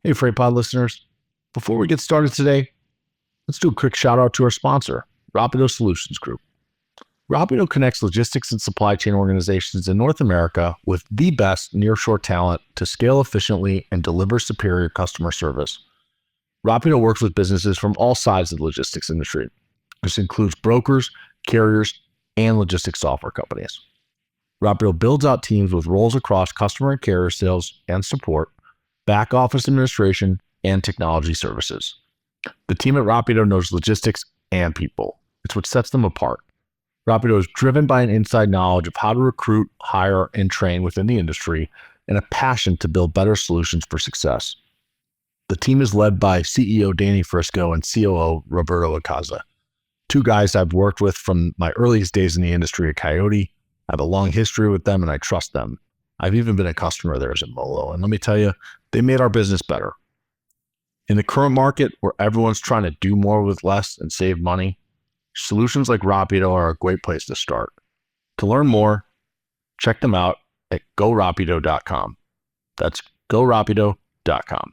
Hey, Freight Pod listeners. Before we get started today, let's do a quick shout out to our sponsor, Rapido Solutions Group. Rapido connects logistics and supply chain organizations in North America with the best nearshore talent to scale efficiently and deliver superior customer service. Rapido works with businesses from all sides of the logistics industry. This includes brokers, carriers, and logistics software companies. Rapido builds out teams with roles across customer and carrier sales and support, back office administration, and technology services. The team at Rapido knows logistics and people. It's what sets them apart. Rapido is driven by an inside knowledge of how to recruit, hire, and train within the industry, and a passion to build better solutions for success. The team is led by CEO Danny Frisco and COO Roberto Acaza, two guys I've worked with from my earliest days in the industry at Coyote. I have a long history with them and I trust them. I've even been a customer of theirs at Molo, and let me tell you, they made our business better. In the current market where everyone's trying to do more with less and save money, solutions like Rapido are a great place to start. To learn more, check them out at gorapido.com. That's gorapido.com.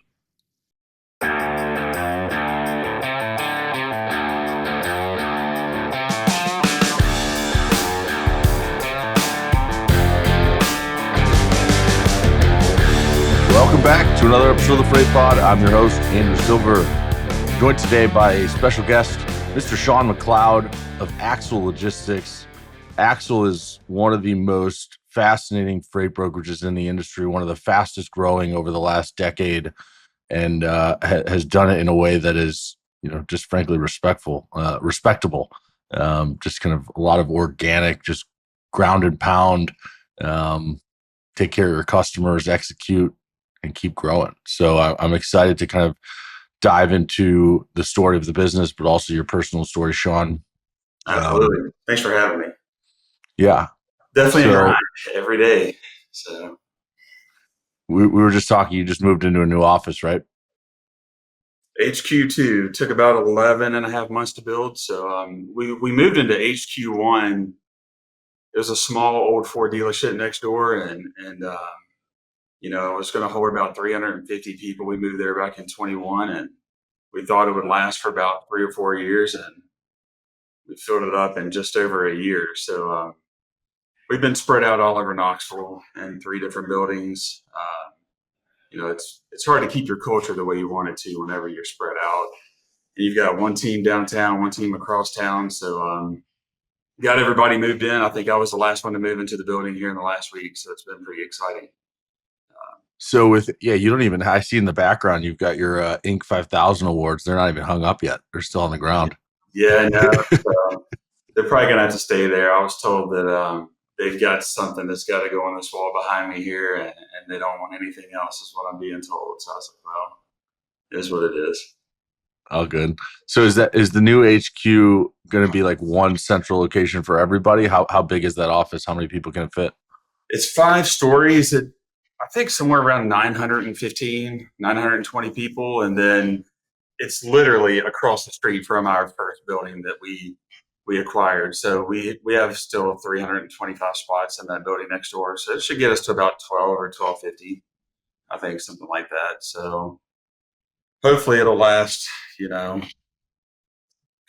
Welcome back to another episode of the Freight Pod. I'm your host, Andrew Silver, joined today by a special guest, Mr. Shawn McLeod of Axel Logistics. Axel is one of the most fascinating freight brokerages in the industry, one of the fastest growing over the last decade, and has done it in a way that is, just frankly respectable. Just kind of a lot of organic, just ground and pound, take care of your customers, execute, and keep growing. So I'm excited to kind of dive into the story of the business, but also your personal story, Shawn. Absolutely. Thanks for having me. Yeah. Definitely grind every day. So we were just talking, you just moved into a new office, right? HQ2 took about 11 and a half months to build. So we moved into HQ1. It was a small old Ford dealership next door, and it was going to hold about 350 people. We moved there back in 21, and we thought it would last for about 3 or 4 years, and we filled it up in just over a year. So we've been spread out all over Knoxville in 3 different buildings. It's hard to keep your culture the way you want it to whenever you're spread out. And you've got one team downtown, one team across town. So got everybody moved in. I think I was the last one to move into the building here in the last week. So it's been pretty exciting. You don't even, I see in the background, you've got your Inc. 5000 awards. They're not even hung up yet. They're still on the ground. Yeah, no, they're probably going to have to stay there. I was told that they've got something that's got to go on this wall behind me here, and they don't want anything else, is what I'm being told. So I was like, well, it is what it is. Oh, good. So is the new HQ going to be like one central location for everybody? How big is that office? How many people can it fit? It's 5 stories. I think somewhere around 915, 920 people. And then it's literally across the street from our first building that we acquired. So we have still 325 spots in that building next door. So it should get us to about 12 or 1250, I think, something like that. So hopefully it'll last, a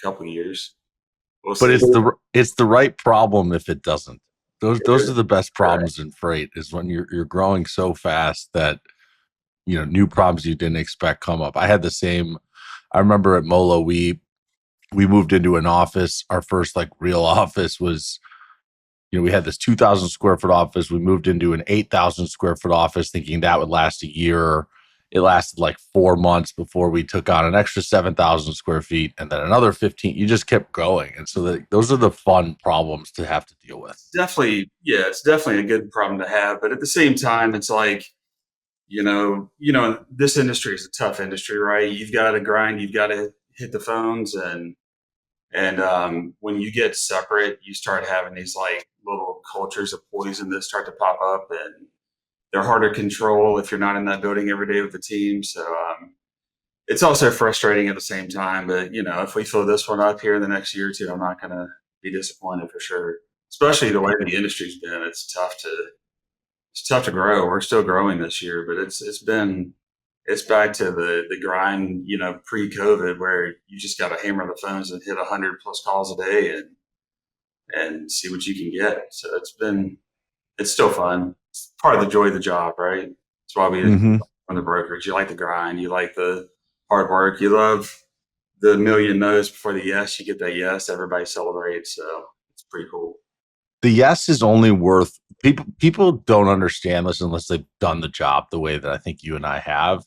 couple of years. We'll see. But it's the right problem if it doesn't. Those are the best problems in freight, is when you're growing so fast that new problems you didn't expect come up. I had the same. I remember at Molo, we moved into an office. Our first real office was, we had this 2,000 square foot office. We moved into an 8,000 square foot office thinking that would last a year. It lasted 4 months before we took on an extra 7,000 square feet and then another 15. You just kept going. And so those are the fun problems to have to deal with. Definitely. Yeah, it's definitely a good problem to have. But at the same time, it's this industry is a tough industry, right? You've got to grind, you've got to hit the phones, and when you get separate, you start having these little cultures of poison that start to pop up, and they're harder to control if you're not in that building every day with the team. So it's also frustrating at the same time. But if we fill this one up here in the next year or two, I'm not going to be disappointed for sure. Especially the way the industry's been, it's tough to grow. We're still growing this year, but it's been it's back to the grind, pre-COVID, where you just got to hammer the phones and hit 100+ calls a day and see what you can get. So it's still fun. It's part of the joy of the job, right? That's why we Mm-hmm. on the brokerage. You like the grind, you like the hard work, you love the million no's before the yes. You get that yes, everybody celebrates. So it's pretty cool. The yes is only worth people don't understand this unless they've done the job the way that I think you and I have.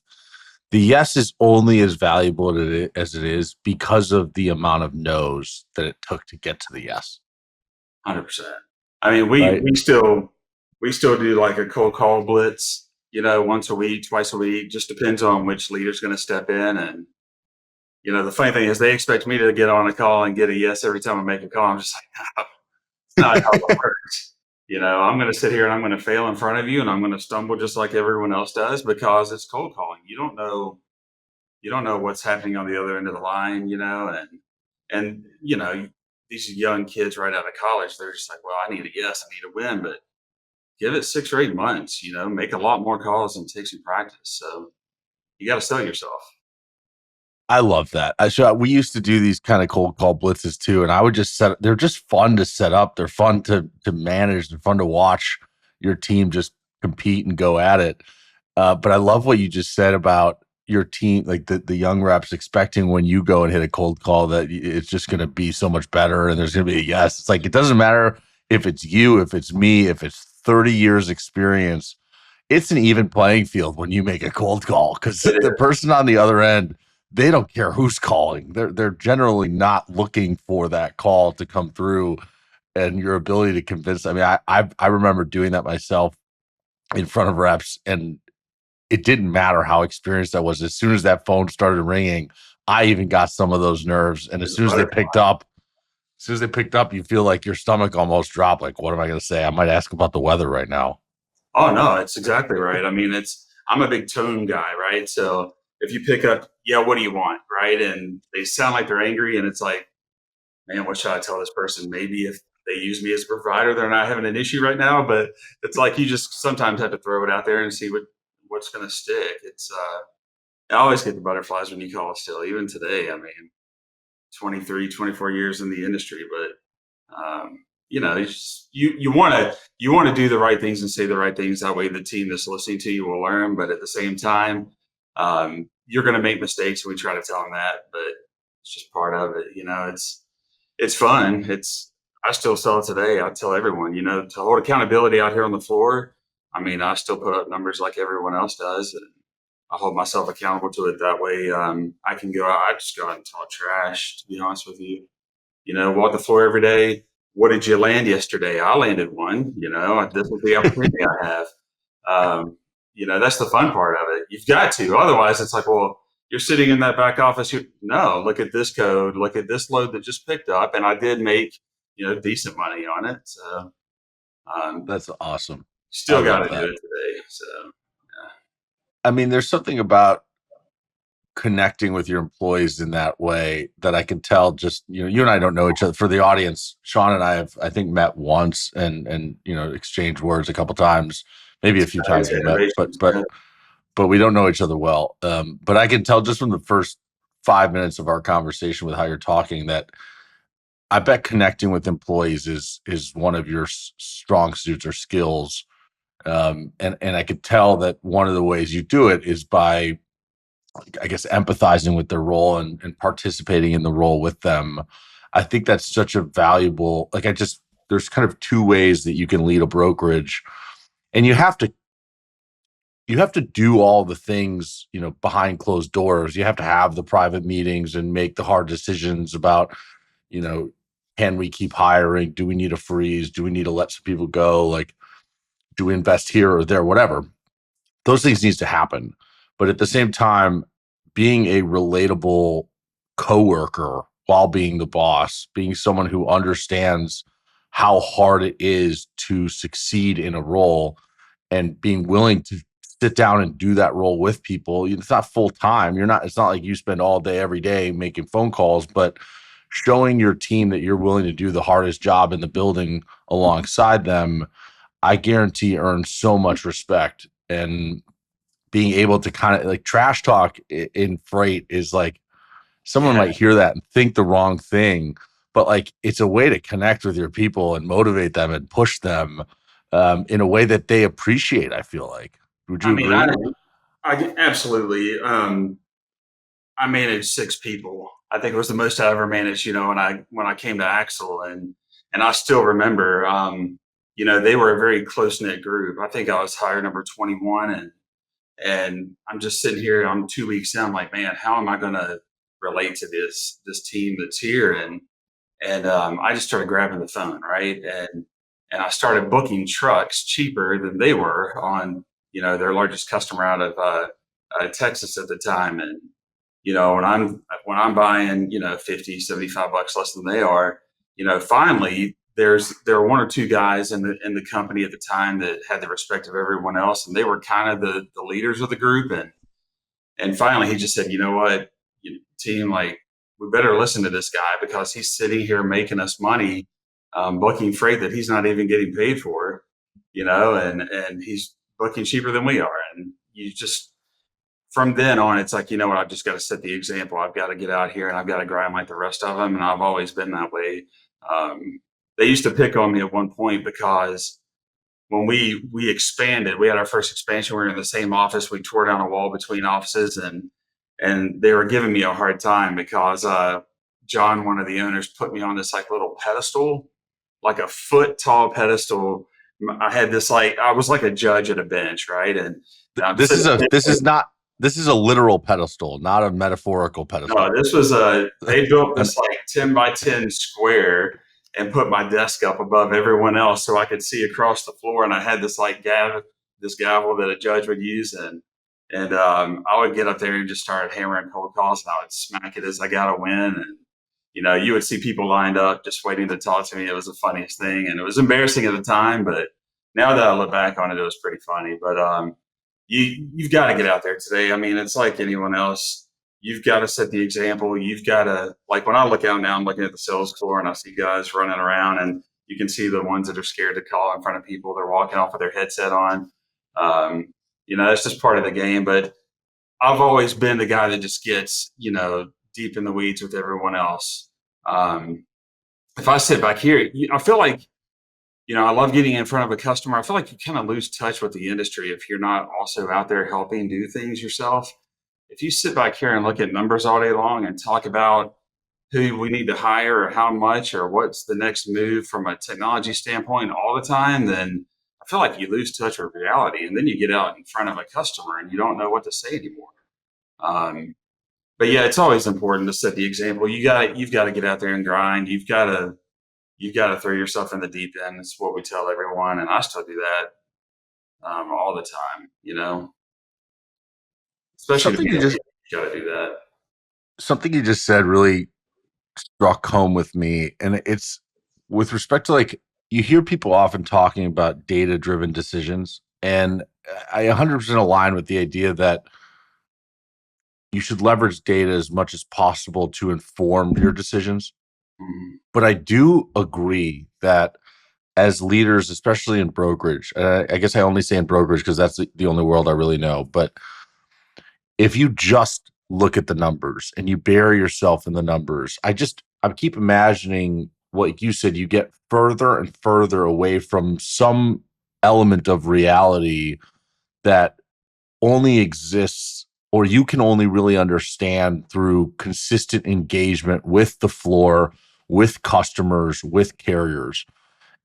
The yes is only as valuable as it is because of the amount of no's that it took to get to the yes. 100%. I mean, we Right. we still do like a cold call blitz, once a week, twice a week. Just depends on which leader's going to step in. And the funny thing is, they expect me to get on a call and get a yes every time I make a call. I'm just like, no, it's not how it works. I'm going to sit here and I'm going to fail in front of you, and I'm going to stumble just like everyone else does, because it's cold calling. You don't know what's happening on the other end of the line, and these young kids right out of college, they're just like, well, I need a yes, I need a win, but give it 6 or 8 months, make a lot more calls and take some practice. So you got to sell yourself. I love that. We used to do these kind of cold call blitzes too, and I would just they're just fun to set up. They're fun to manage. They're fun to watch your team just compete and go at it. But I love what you just said about your team, like the young reps expecting when you go and hit a cold call that it's just going to be so much better and there's going to be a yes. It's like, it doesn't matter if it's you, if it's me, if it's 30 years experience. It's an even playing field when you make a cold call, because the person on the other end, they don't care who's calling. They're generally not looking for that call to come through, and your ability to convince. I mean, I remember doing that myself in front of reps, and it didn't matter how experienced I was. As soon as that phone started ringing, I even got some of those nerves. And as soon as they picked up, you feel like your stomach almost dropped. Like, what am I going to say? I might ask about the weather right now. Oh no, it's exactly right. I mean, I'm a big tone guy, right? So if you pick up, yeah, what do you want, right? And they sound like they're angry, and it's like, man, what should I tell this person? Maybe if they use me as a provider, they're not having an issue right now. But it's like, you just sometimes have to throw it out there and see what's going to stick. I always get the butterflies when you call still, even today. I mean, 23, 24 years in the industry, but you want to do the right things and say the right things. That way, the team that's listening to you will learn. But at the same time, you're going to make mistakes, and we try to tell them that. But it's just part of it. It's fun. I still sell it today. I tell everyone, to hold accountability out here on the floor. I mean, I still put up numbers like everyone else does, and I hold myself accountable to it that way. I can go out. I just go out and talk trash, to be honest with you. Walk the floor every day. What did you land yesterday? I landed one. This is the opportunity I have. That's the fun part of it. You've got to. Otherwise, it's like, well, you're sitting in that back office. No, look at this code. Look at this load that just picked up, and I did make decent money on it. So That's awesome. Still got to do it today. So yeah. I mean, there's something about connecting with your employees in that way that I can tell. Just you and I don't know each other. For the audience, Shawn and I have, I think, met once and exchanged words a couple times, maybe a few times we met, but we don't know each other well. But I can tell just from the first 5 minutes of our conversation with how you're talking that I bet connecting with employees is one of your strong suits or skills. And I could tell that one of the ways you do it is by, I guess, empathizing with their role and participating in the role with them. I think that's such a valuable, there's kind of two ways that you can lead a brokerage, and you have to do all the things, behind closed doors. You have to have the private meetings and make the hard decisions about, can we keep hiring? Do we need a freeze? Do we need to let some people go? Like, do we invest here or there? Whatever. Those things needs to happen. But at the same time, being a relatable coworker while being the boss, being someone who understands how hard it is to succeed in a role, and being willing to sit down and do that role with people. It's not full time. It's not like you spend all day, every day making phone calls, but showing your team that you're willing to do the hardest job in the building alongside them, I guarantee earns so much respect. And being able to kind of like trash talk in freight is like, someone Yeah. might hear that and think the wrong thing, but like it's a way to connect with your people and motivate them and push them in a way that they appreciate. I feel like. Would you I mean, agree? I absolutely. I managed 6 people. I think it was the most I ever managed. When I came to Axel, and I still remember. They were a very close knit group. I think I was hire number 21, and I'm just sitting here. I'm 2 weeks in. I'm like, man, how am I going to relate to this team that's here? And I just started grabbing the phone, right, and I started booking trucks cheaper than they were on their largest customer out of Texas at the time. And when I'm buying 50, $75 less than they are, finally there were one or two guys in the company at the time that had the respect of everyone else, and they were kind of the leaders of the group. And finally he just said, you know what, team, like, we better listen to this guy because he's sitting here making us money, booking freight that he's not even getting paid for, and he's booking cheaper than we are. And you just, from then on, it's like, you know what, I've just got to set the example. I've got to get out here and I've got to grind like the rest of them. And I've always been that way. They used to pick on me at one point because when we expanded, we had our first expansion. We were in the same office. We tore down a wall between offices, and they were giving me a hard time because John, one of the owners, put me on this like little pedestal, like a foot tall pedestal. I had this, like, I was like a judge at a bench, right? And This is a literal pedestal, not a metaphorical pedestal. no, this was they built this like 10 by 10 square and put my desk up above everyone else so I could see across the floor. And I had this like gavel that a judge would use, and I would get up there and just start hammering cold calls, and I would smack it as I got a win. And you would see people lined up just waiting to talk to me. It was the funniest thing, and it was embarrassing at the time, but now that I look back on it, it was pretty funny. But you've got to get out there today. I mean, it's like anyone else. You've got to set the example. You've got to, like, when I look out now, I'm looking at the sales floor and I see guys running around, and you can see the ones that are scared to call in front of people. They're walking off with their headset on. It's just part of the game. But I've always been the guy that just gets, deep in the weeds with everyone else. If I sit back here, I feel like, I love getting in front of a customer. I feel like you kind of lose touch with the industry if you're not also out there helping do things yourself. If you sit back here and look at numbers all day long and talk about who we need to hire or how much or what's the next move from a technology standpoint all the time, then I feel like you lose touch with reality. And then you get out in front of a customer and you don't know what to say anymore. But yeah, it's always important to set the example. You've got to get out there and grind. You've got to throw yourself in the deep end. It's what we tell everyone, and I still do that all the time. Especially Something you got to do that. something you just said really struck home with me, and it's with respect to, like, you hear people often talking about data driven decisions, and I 100% align with the idea that you should leverage data as much as possible to inform your decisions. Mhm. But I do agree that as leaders, especially in brokerage, I guess I only say in brokerage because that's the only world I really know, but if you just look at the numbers and you bury yourself in the numbers, I keep imagining what you said, you get further and further away from some element of reality that only exists, or you can only really understand through consistent engagement with the floor, with customers, with carriers.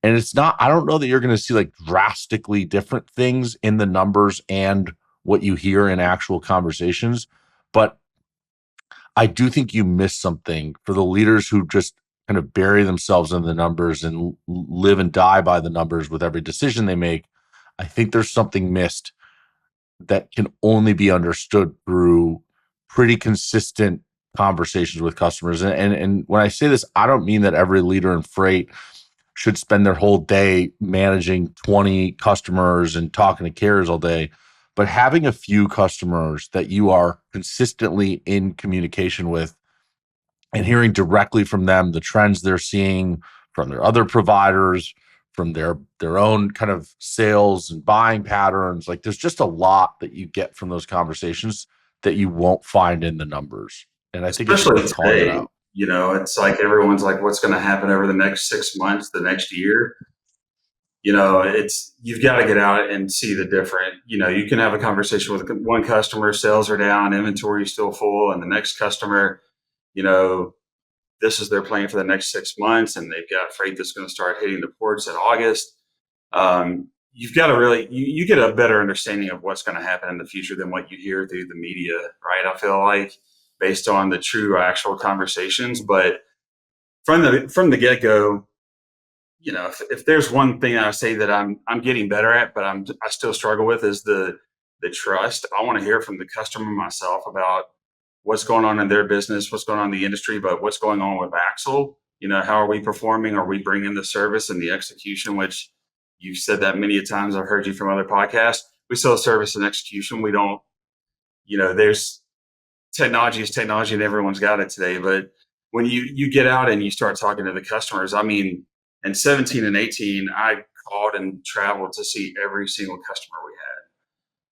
And it's not, I don't know that you're going to see like drastically different things in the numbers and what you hear in actual conversations. But I do think you miss something for the leaders who just kind of bury themselves in the numbers and live and die by the numbers with every decision they make. I think there's something missed that can only be understood through pretty consistent conversations with customers. And when I say this, I don't mean that every leader in freight should spend their whole day managing 20 customers and talking to carriers all day, but having a few customers that you are consistently in communication with and hearing directly from them the trends they're seeing from their other providers, from their own kind of sales and buying patterns. Like there's just a lot that you get from those conversations that you won't find in the numbers. And I think it's Especially worth calling it today, out. it's like everyone's like, what's going to happen over the next 6 months, the next year? You've got to get out and see the different, you can have a conversation with one customer, sales are down, inventory is still full, and the next customer, you know, this is their plan for the next 6 months, and they've got freight that's going to start hitting the ports in August. You've got to really, you get a better understanding of what's going to happen in the future than what you hear through the media, right? I feel like based on the true actual conversations, but from the get go, if there's one thing I say that I'm getting better at, but I still struggle with is the trust. I want to hear from the customer myself about what's going on in their business, what's going on in the industry, but what's going on with Axel. How are we performing? Are we bringing the service and the execution? Which you've said that many a times. I've heard you from other podcasts. We sell service and execution. We don't. There's technology is technology, and everyone's got it today. But when you get out and you start talking to the customers, I mean, in 17 and 18, I called and traveled to see every single customer we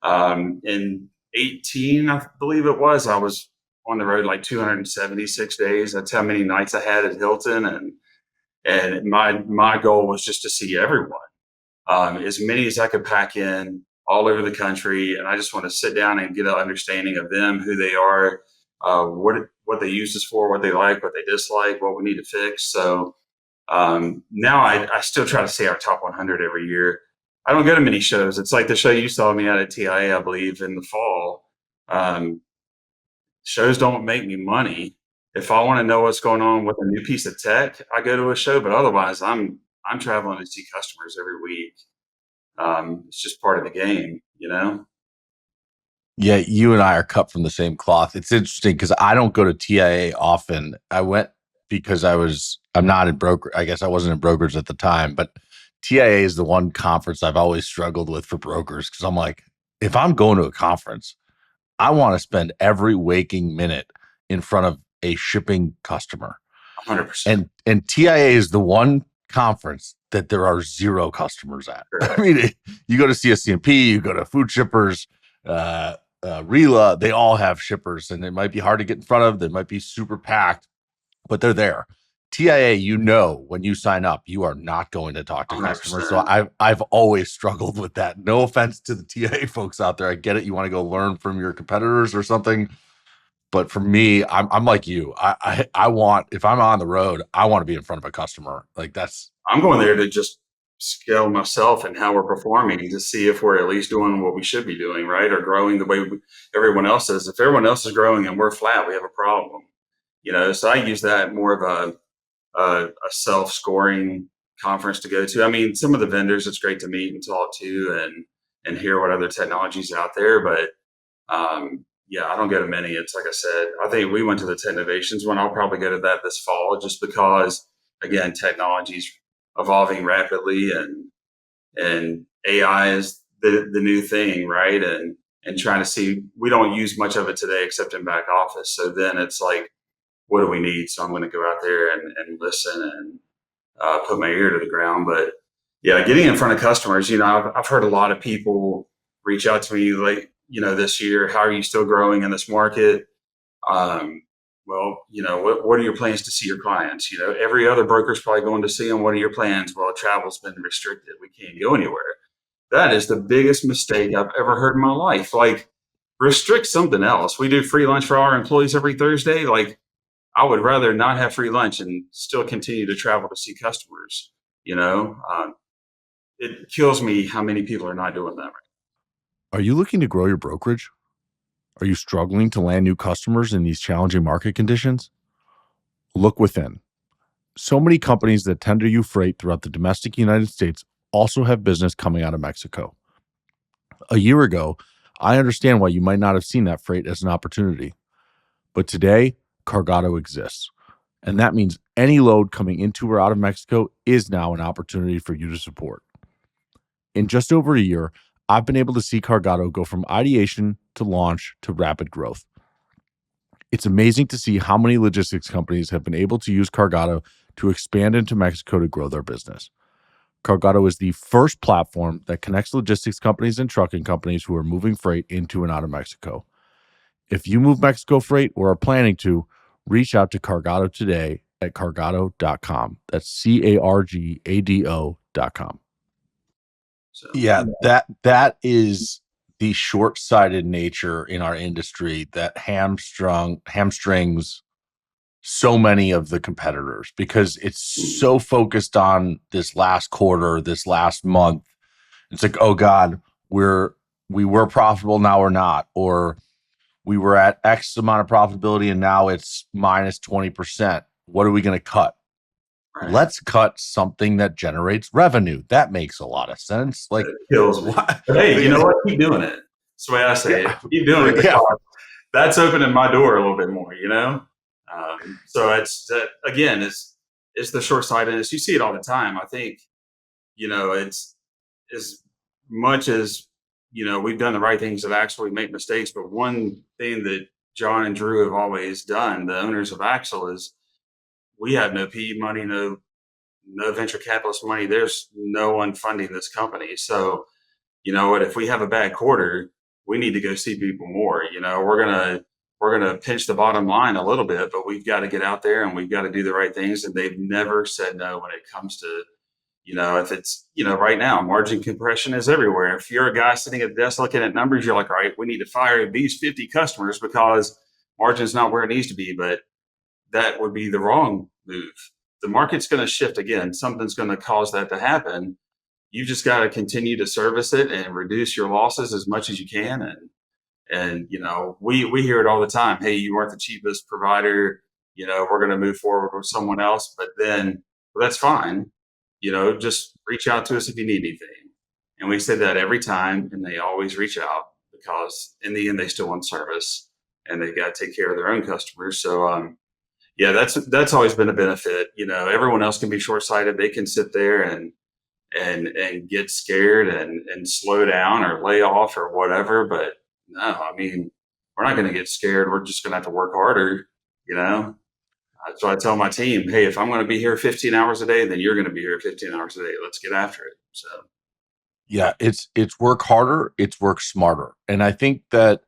had. In 18, I believe it was, I was on the road like 276 days. That's how many nights I had at Hilton, and my goal was just to see everyone, as many as I could pack in all over the country. And I just want to sit down and get an understanding of them, who they are, what they use us for, what they like, what they dislike, what we need to fix. So now I still try to see our top 100 every year. I don't go to many shows. It's like the show you saw me at TIA, I believe, in the fall. Shows don't make me money. If I want to know what's going on with a new piece of tech, I go to a show. But otherwise, I'm traveling to see customers every week. It's just part of the game, Yeah, you and I are cut from the same cloth. It's interesting because I don't go to TIA often. I went because I'm not in broker. I guess I wasn't in brokerage at the time, but TIA is the one conference I've always struggled with for brokers, because I'm like, if I'm going to a conference, I want to spend every waking minute in front of a shipping customer. 100%. And TIA is the one conference that there are zero customers at. Correct. I mean, you go to CSCMP, you go to Food Shippers, RELA, they all have shippers, and it might be hard to get in front of. They might be super packed, but they're there. TIA, when you sign up, you are not going to talk to 100%. customers. So I've always struggled with that. No offense to the TIA folks out there. I get it. You want to go learn from your competitors or something. But for me, I'm like you. I want, if I'm on the road, I want to be in front of a customer. Like I'm going there to just scale myself and how we're performing to see if we're at least doing what we should be doing, right? Or growing the way everyone else is. If everyone else is growing and we're flat, we have a problem. So I use that more of a self-scoring conference to go to. I mean, some of the vendors, it's great to meet and talk to and hear what other technologies out there. But yeah, I don't go to many. It's like I said, I think we went to the Tech Innovations one. I'll probably go to that this fall, just because, again, technology's evolving rapidly, and AI is the new thing, right? And trying to see, we don't use much of it today except in back office. So then it's like, what do we need? So I'm going to go out there and listen and put my ear to the ground. But yeah, getting in front of customers, I've heard a lot of people reach out to me like, this year, how are you still growing in this market? Well, what are your plans to see your clients? Every other broker's probably going to see them. What are your plans? Well, travel's been restricted. We can't go anywhere. That is the biggest mistake I've ever heard in my life. Like, restrict something else. We do free lunch for our employees every Thursday. Like, I would rather not have free lunch and still continue to travel to see customers. It kills me how many people are not doing that right. Are you looking to grow your brokerage? Are you struggling to land new customers in these challenging market conditions? Look within. So many companies that tender you freight throughout the domestic United States also have business coming out of Mexico. A year ago, I understand why you might not have seen that freight as an opportunity. But today, Cargado exists. And that means any load coming into or out of Mexico is now an opportunity for you to support. In just over a year, I've been able to see Cargado go from ideation to launch to rapid growth. It's amazing to see how many logistics companies have been able to use Cargado to expand into Mexico to grow their business. Cargado is the first platform that connects logistics companies and trucking companies who are moving freight into and out of Mexico. If you move Mexico freight or are planning to, reach out to Cargado today at cargado.com. That's CARGADO.com. So Yeah, that is the short-sighted nature in our industry that hamstrings so many of the competitors, because it's so focused on this last quarter, this last month. It's like, oh God, we were profitable, now we're not, or we were at X amount of profitability and now it's minus 20%. What are we going to cut? right. Let's cut something that generates revenue. That makes a lot of sense. Like, It kills me. what? But hey, you know what? Keep doing it. That's the way I say it. Keep doing it, Yeah. because that's opening my door a little bit more, So it's that, again, it's the short sightedness. You see it all the time. I think, it's as much as, we've done the right things at Axel, we make mistakes. But one thing that John and Drew have always done, the owners of Axel, is we have no PE money, no venture capitalist money. There's no one funding this company. So, you know what, if we have a bad quarter, we need to go see people more. We're gonna pinch the bottom line a little bit, but we've got to get out there and we've got to do the right things. And they've never said no when it comes to, if it's, right now, margin compression is everywhere. If you're a guy sitting at the desk looking at numbers, you're like, all right, we need to fire these 50 customers because margin's not where it needs to be. But that would be the wrong move. The market's going to shift again. Something's going to cause that to happen. You just got to continue to service it and reduce your losses as much as you can. And we hear it all the time. Hey, you weren't the cheapest provider. We're going to move forward with someone else. But then, well, that's fine. Just reach out to us if you need anything. And we say that every time, and they always reach out, because in the end, they still want service and they got to take care of their own customers. So, yeah, that's always been a benefit. Everyone else can be short sighted. They can sit there and get scared and slow down or lay off or whatever. But no, I mean, we're not going to get scared. We're just going to have to work harder. So I tell my team, hey, if I'm going to be here 15 hours a day, then you're going to be here 15 hours a day. Let's get after it. So Yeah, it's work harder, it's work smarter. And I think that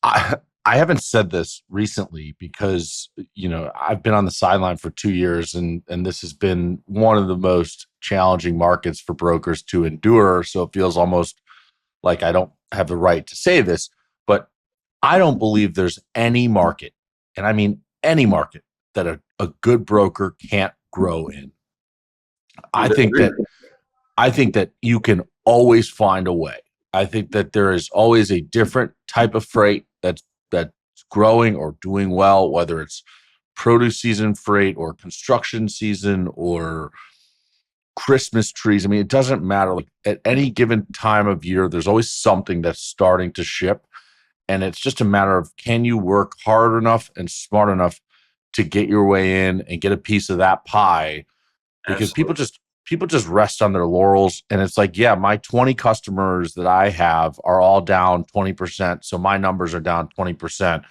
I haven't said this recently because, I've been on the sideline for 2 years and this has been one of the most challenging markets for brokers to endure. So it feels almost like I don't have the right to say this, but I don't believe there's any market, and I mean any market, that a good broker can't grow in. I think that you can always find a way. I think that there is always a different type of freight that's growing or doing well, whether it's produce season freight or construction season or Christmas trees. I mean, it doesn't matter. Like, at any given time of year, there's always something that's starting to ship. And it's just a matter of, can you work hard enough and smart enough to get your way in and get a piece of that pie? Because people just rest on their laurels, and it's like, yeah, my 20 customers that I have are all down 20%, so my numbers are down 20%.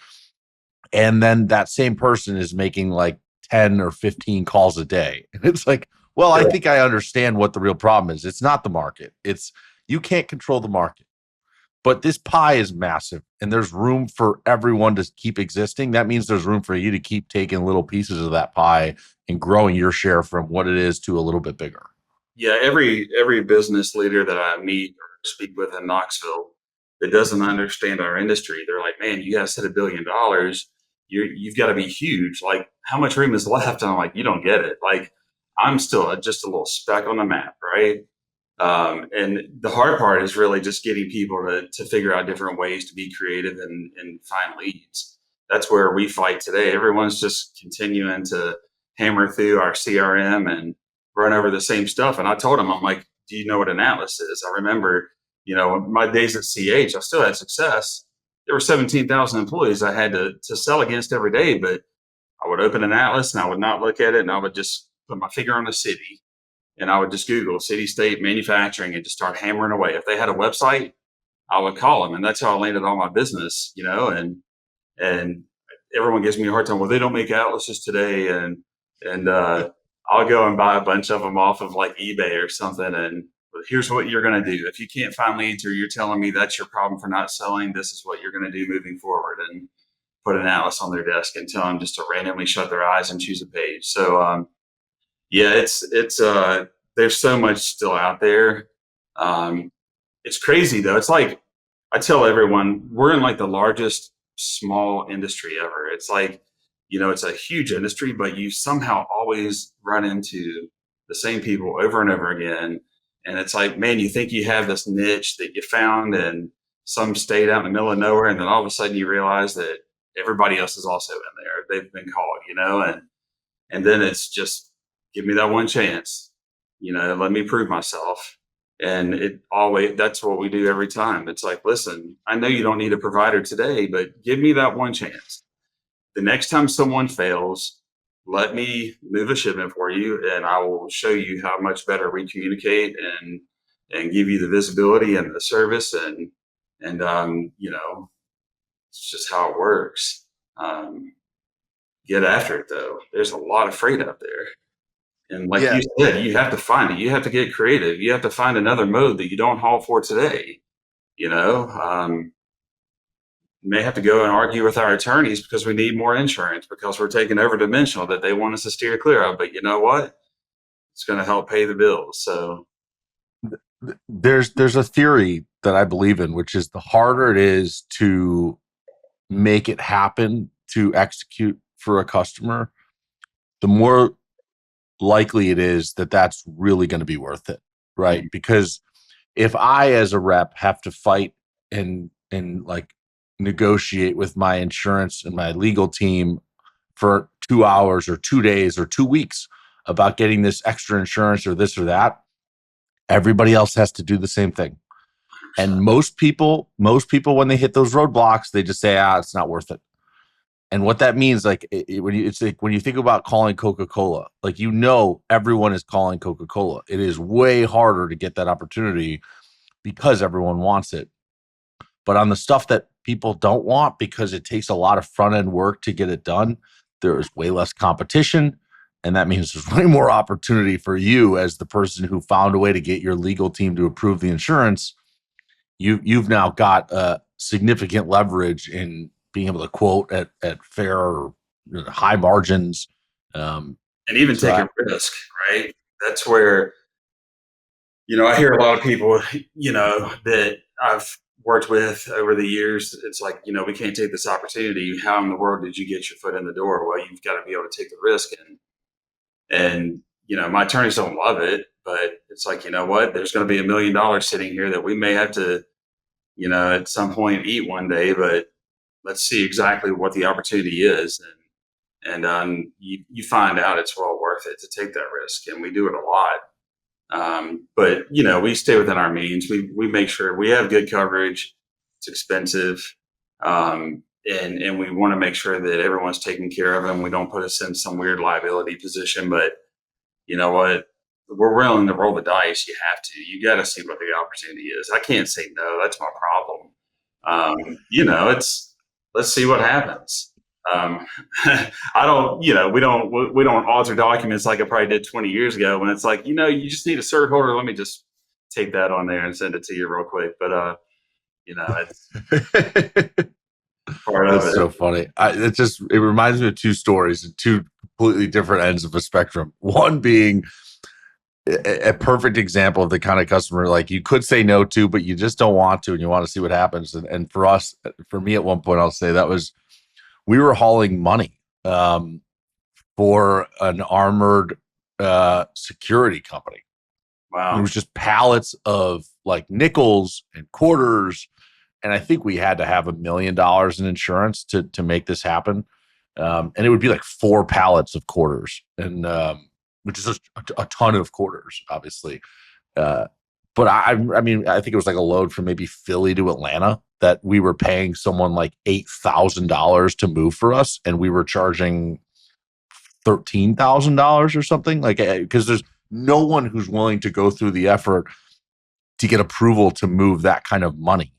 And then that same person is making like 10 or 15 calls a day. And it's like, well, I think I understand what the real problem is. It's not the market. It's, you can't control the market. But this pie is massive and there's room for everyone to keep existing. That means there's room for you to keep taking little pieces of that pie and growing your share from what it is to a little bit bigger. yeah, every business leader that I meet or speak with in Knoxville that doesn't understand our industry, they're like, man, you guys hit $1 billion. You've got to be huge. Like, how much room is left? And I'm like, you don't get it. Like, I'm still just a little speck on the map, right? And the hard part is really just getting people to figure out different ways to be creative and find leads. That's where we fight today. Everyone's just continuing to hammer through our CRM and run over the same stuff. And I told them, I'm like, do you know what an atlas is? I remember, my days at CH, I still had success. There were 17,000 employees I had to sell against every day, but I would open an atlas and I would not look at it, and I would just put my finger on a city. And I would just Google city, state, manufacturing, and just start hammering away. If they had a website, I would call them. And that's how I landed on my business, and everyone gives me a hard time. Well, they don't make atlases today. And I'll go and buy a bunch of them off of like eBay or something. And here's what you're going to do. If you can't find leads or you're telling me that's your problem for not selling, this is what you're going to do moving forward. And put an atlas on their desk and tell them just to randomly shut their eyes and choose a page. So, yeah, it's there's so much still out there. It's crazy though. It's like, I tell everyone, we're in like the largest small industry ever. It's like, it's a huge industry, but you somehow always run into the same people over and over again. And it's like, man, you think you have this niche that you found in some state out in the middle of nowhere. And then all of a sudden you realize that everybody else is also in there. They've been called, and then it's just, give me that one chance, let me prove myself. And that's what we do every time. It's like, listen, I know you don't need a provider today, but give me that one chance. The next time someone fails, let me move a shipment for you, and I will show you how much better we communicate and give you the visibility and the service. And it's just how it works. Get after it though. There's a lot of freight out there. And like you said, you have to find it. You have to get creative. You have to find another mode that you don't haul for today. May have to go and argue with our attorneys because we need more insurance because we're taking over dimensional that they want us to steer clear of. But you know what? It's going to help pay the bills. So there's a theory that I believe in, which is the harder it is to make it happen, to execute for a customer, the more likely it is that that's really going to be worth it, right? Mm-hmm. Because if I, as a rep, have to fight and like negotiate with my insurance and my legal team for 2 hours or 2 days or 2 weeks about getting this extra insurance or this or that, everybody else has to do the same thing. And most people, when they hit those roadblocks, they just say, it's not worth it. And what that means, it's like when you think about calling Coca-Cola, like, everyone is calling Coca-Cola. It is way harder to get that opportunity because everyone wants it. But on the stuff that people don't want, because it takes a lot of front end work to get it done, there is way less competition. And that means there's way more opportunity for you as the person who found a way to get your legal team to approve the insurance. You've now got significant leverage in being able to quote at fair or high margins. And even take a risk, right? That's where, I hear a lot of people, that I've worked with over the years. It's like, we can't take this opportunity. How in the world did you get your foot in the door? Well, you've got to be able to take the risk. And my attorneys don't love it, but it's like, you know what? There's going to be $1 million sitting here that we may have to, at some point eat one day, but let's see exactly what the opportunity is. And you find out it's well worth it to take that risk. And we do it a lot. But we stay within our means. We make sure we have good coverage. It's expensive. And we want to make sure that everyone's taken care of and we don't put us in some weird liability position. But you know what? We're willing to roll the dice. You have to. You got to see what the opportunity is. I can't say no. That's my problem. Let's see what happens. I don't. We don't alter documents like I probably did 20 years ago when it's like, you just need a cert holder. Let me just take that on there and send it to you real quick. But it's part of it. That's so funny. It reminds me of two stories, two completely different ends of a spectrum. One being a perfect example of the kind of customer like you could say no to, but you just don't want to, and you want to see what happens. And for me, at one point, I'll say we were hauling money for an armored security company. Wow. And it was just pallets of like nickels and quarters. And I think we had to have $1 million in insurance to make this happen. And it would be like 4 pallets of quarters, and which is a ton of quarters, obviously. But I think it was like a load from maybe Philly to Atlanta that we were paying someone like $8,000 to move for us, and we were charging $13,000 or something, like, because there's no one who's willing to go through the effort to get approval to move that kind of money.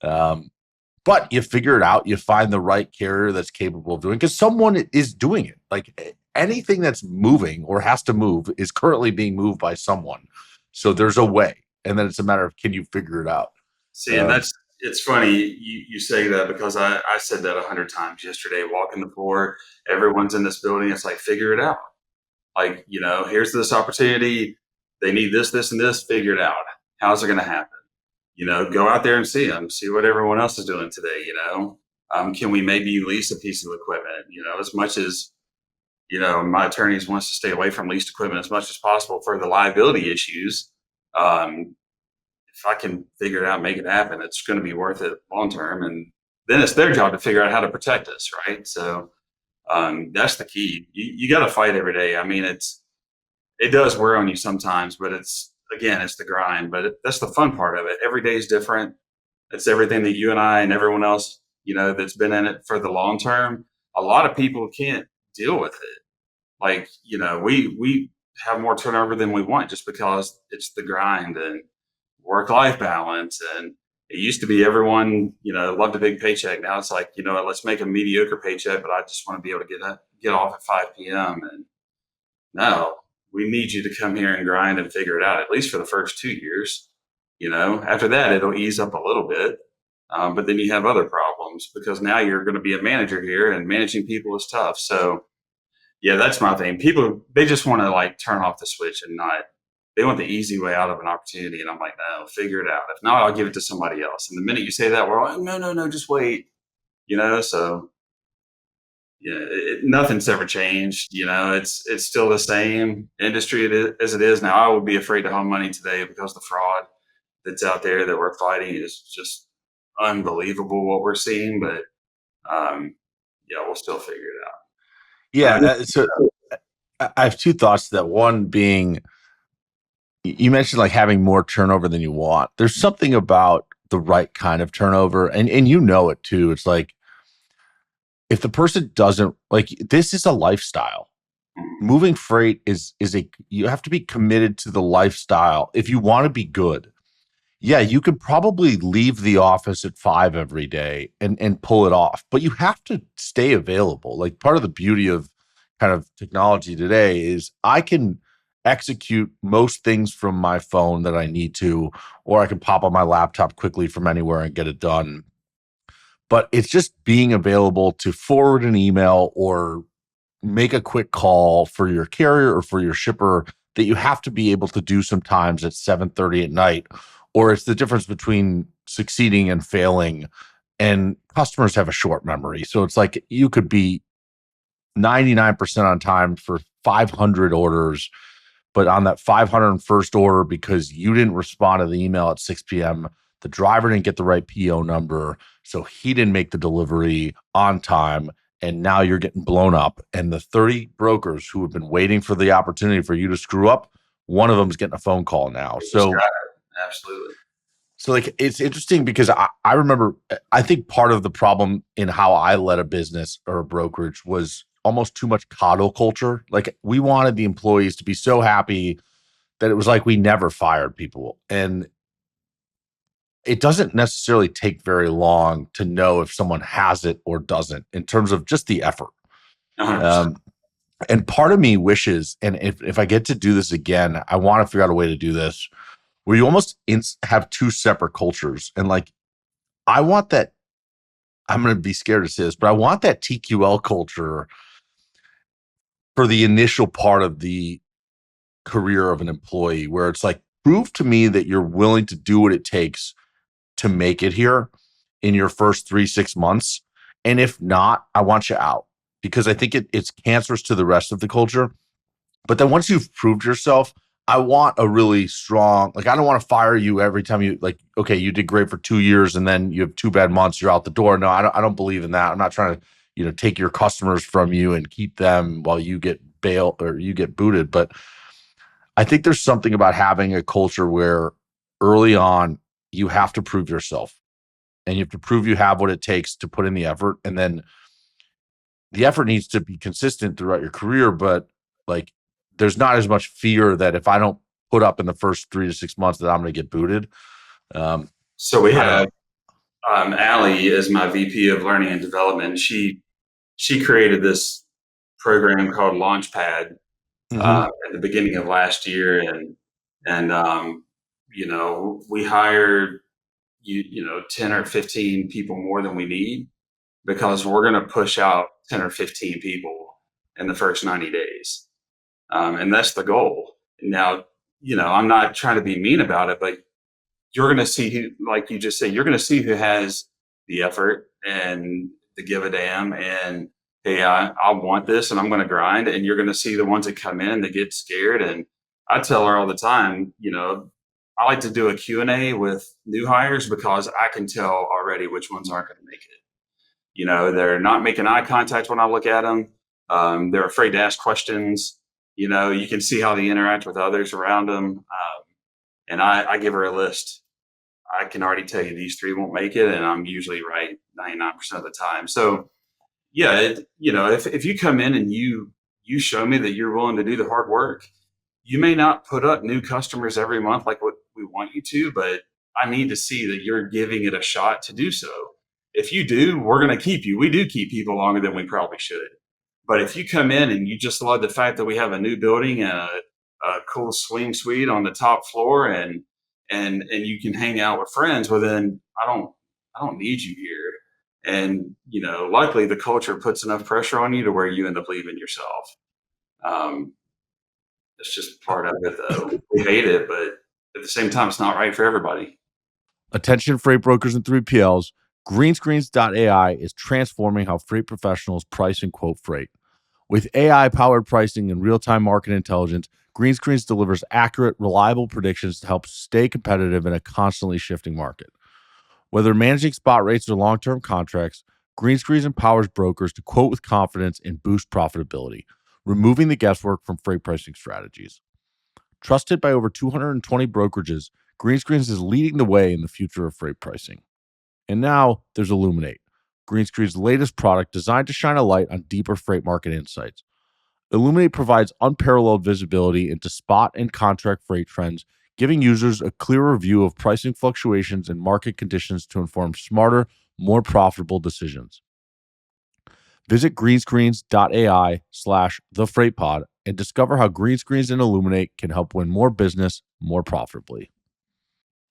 But you figure it out, you find the right carrier that's capable of doing it, because someone is doing it. Like, anything that's moving or has to move is currently being moved by someone. So there's a way. And then it's a matter of, can you figure it out? See, and it's funny you say that, because I said that 100 times yesterday, walking the floor, everyone's in this building. It's like, figure it out. Like, here's this opportunity. They need this, this, and this, figure it out. How's it going to happen? Go out there and see them, see what everyone else is doing today. Can we maybe lease a piece of equipment? As much as, my attorneys wants to stay away from leased equipment as much as possible for the liability issues. If I can figure it out, make it happen, it's going to be worth it long term. And then it's their job to figure out how to protect us. Right. So that's the key. You got to fight every day. I mean, it does wear on you sometimes, but it's the grind, but that's the fun part of it. Every day is different. It's everything that you and I and everyone else, that's been in it for the long term. A lot of people can't deal with it. Like, we have more turnover than we want, just because it's the grind and work-life balance. And it used to be everyone, loved a big paycheck. Now it's like, let's make a mediocre paycheck, but I just want to be able to get off at 5 p.m. And no, we need you to come here and grind and figure it out, at least for the first 2 years. After that, it'll ease up a little bit. But then you have other problems, because now you're going to be a manager here, and managing people is tough. So yeah, that's my thing. People, they just want to like turn off the switch and they want the easy way out of an opportunity. And I'm like, no, figure it out. If not, I'll give it to somebody else. And the minute you say that, we're like, no, just wait, so yeah, nothing's ever changed. It's still the same industry as it is now. I would be afraid to home money today, because the fraud that's out there that we're fighting is just unbelievable what we're seeing. But yeah, we'll still figure it out. Yeah. So I have two thoughts to that. One being, you mentioned like having more turnover than you want. There's something about the right kind of turnover, and it too. It's like, if the person doesn't like, this is a lifestyle. Moving freight is you have to be committed to the lifestyle if you want to be good. Yeah, you can probably leave the office at 5 every day and pull it off, but you have to stay available. Like, part of the beauty of kind of technology today is I can execute most things from my phone that I need to, or I can pop on my laptop quickly from anywhere and get it done. But it's just being available to forward an email or make a quick call for your carrier or for your shipper that you have to be able to do sometimes at 7:30 at night. Or it's the difference between succeeding and failing. And customers have a short memory. So it's like, you could be 99% on time for 500 orders, but on that 501st order, because you didn't respond to the email at 6 p.m., the driver didn't get the right PO number, so he didn't make the delivery on time, and now you're getting blown up. And the 30 brokers who have been waiting for the opportunity for you to screw up, one of them is getting a phone call now. So absolutely. So like, it's interesting because I remember, I think part of the problem in how I led a business or a brokerage was almost too much coddle culture. Like, we wanted the employees to be so happy that it was like we never fired people. And it doesn't necessarily take very long to know if someone has it or doesn't in terms of just the effort. 100%. And part of me wishes, and if I get to do this again, I want to figure out a way to do this where you almost have two separate cultures. And like, I want that, I'm going to be scared to say this, but I want that TQL culture for the initial part of the career of an employee, where it's like, prove to me that you're willing to do what it takes to make it here in your first 3-6 months. And if not, I want you out, because I think it's cancerous to the rest of the culture. But then once you've proved yourself, I want a really strong, like, I don't want to fire you every time you, like, okay, you did great for 2 years and then you have 2 bad months, you're out the door. No, I don't believe in that. I'm not trying to, take your customers from you and keep them while you get bailed or you get booted. But I think there's something about having a culture where early on you have to prove yourself, and you have to prove you have what it takes to put in the effort. And then the effort needs to be consistent throughout your career, but like, there's not as much fear that if I don't put up in the first 3 to 6 months that I'm going to get booted. So we have Allie as my VP of Learning and Development. She created this program called Launchpad Mhm. at the beginning of last year, and we hired 10 or 15 people more than we need because we're going to push out 10 or 15 people in the first 90 days. And that's the goal. Now, I'm not trying to be mean about it, but you're going to see who, like you just said, you're going to see who has the effort and the give a damn. And hey, I want this and I'm going to grind. And you're going to see the ones that come in that get scared. And I tell her all the time, I like to do a Q&A with new hires because I can tell already which ones aren't going to make it. They're not making eye contact when I look at them. They're afraid to ask questions. You can see how they interact with others around them. And I give her a list. I can already tell you these three won't make it, and I'm usually right 99% of the time. So yeah, if you come in and you show me that you're willing to do the hard work, you may not put up new customers every month like what we want you to, but I need to see that you're giving it a shot to do so. If you do, we're going to keep you. We do keep people longer than we probably should. But if you come in and you just love the fact that we have a new building and a cool swing suite on the top floor and you can hang out with friends, well then I don't need you here. And luckily the culture puts enough pressure on you to where you end up leaving yourself. Um, it's just part of it, though. We hate it, but at the same time, it's not right for everybody. Attention freight brokers and 3PLs, Greenscreens.ai is transforming how freight professionals price and quote freight. With AI-powered pricing and real-time market intelligence, Greenscreens delivers accurate, reliable predictions to help stay competitive in a constantly shifting market. Whether managing spot rates or long-term contracts, Greenscreens empowers brokers to quote with confidence and boost profitability, removing the guesswork from freight pricing strategies. Trusted by over 220 brokerages, Greenscreens is leading the way in the future of freight pricing. And now there's Illuminate, Greenscreen's latest product designed to shine a light on deeper freight market insights. Illuminate provides unparalleled visibility into spot and contract freight trends, giving users a clearer view of pricing fluctuations and market conditions to inform smarter, more profitable decisions. Visit greenscreens.ai/thefreightpod and discover how Greenscreens and Illuminate can help win more business more profitably.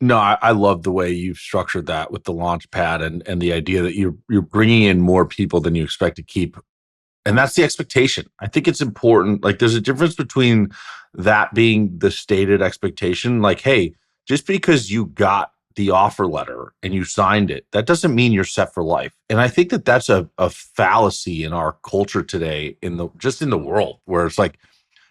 No, I love the way you've structured that with the launch pad and the idea that you're bringing in more people than you expect to keep. And that's the expectation. I think it's important. Like, there's a difference between that being the stated expectation. Like, hey, just because you got the offer letter and you signed it, that doesn't mean you're set for life. And I think that that's a fallacy in our culture today, in the world, where it's like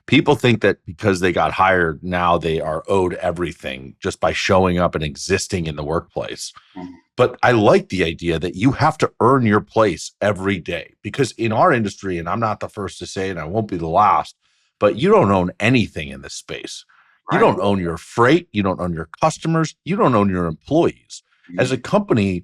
people think that because they got hired, now they are owed everything just by showing up and existing in the workplace. Mhm. But I like the idea that you have to earn your place every day, because in our industry, and I'm not the first to say it, and I won't be the last, but you don't own anything in this space. You Right. don't own your freight. You don't own your customers. You don't own your employees. As a Mhm. company,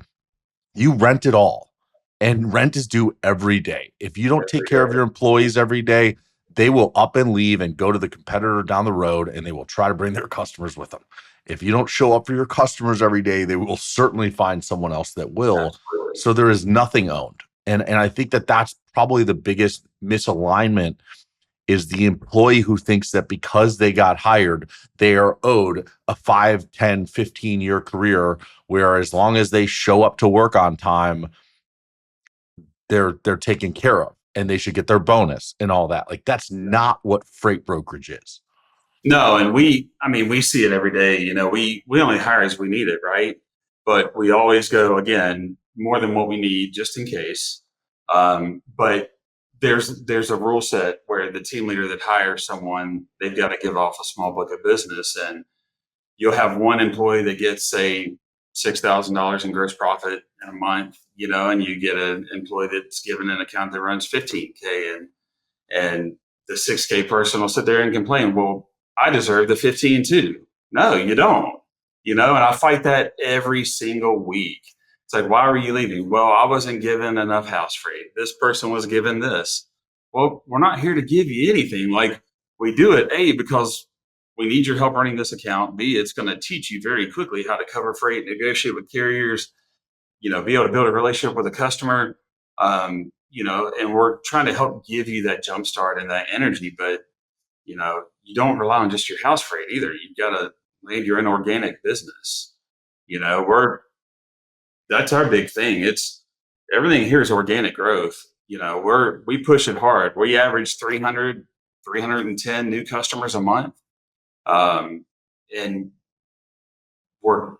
you rent it all, and rent is due every day. If you don't take Every care of day. your employees every day, they will up and leave and go to the competitor down the road, and they will try to bring their customers with them. If you don't show up for your customers every day, they will certainly find someone else that will. Absolutely. So there is nothing owned. And I think that that's probably the biggest misalignment, is the employee who thinks that because they got hired, they are owed a 5, 10, 15-year career, where as long as they show up to work on time, they're taken care of and they should get their bonus and all that. Like, that's not what freight brokerage is. No, and we see it every day. We only hire as we need it, right? But we always go again more than what we need, just in case. But there's a rule set where the team leader that hires someone, they've got to give off a small book of business, and you'll have one employee that gets, say, $6,000 in gross profit in a month, and you get an employee that's given an account that runs 15K, and the 6K person will sit there and complain, well, I deserve the 15 too. No, you don't. And I fight that every single week. It's like, why were you leaving? Well, I wasn't given enough house freight. This person was given this. Well, we're not here to give you anything. Like, we do it, A, because we need your help running this account. B, it's going to teach you very quickly how to cover freight, negotiate with carriers, be able to build a relationship with a customer. and we're trying to help give you that jump start and that energy, but you don't rely on just your house freight either. You've got to land your inorganic business. That's our big thing. It's everything here is organic growth. We push it hard. We average 310 new customers a month. And we're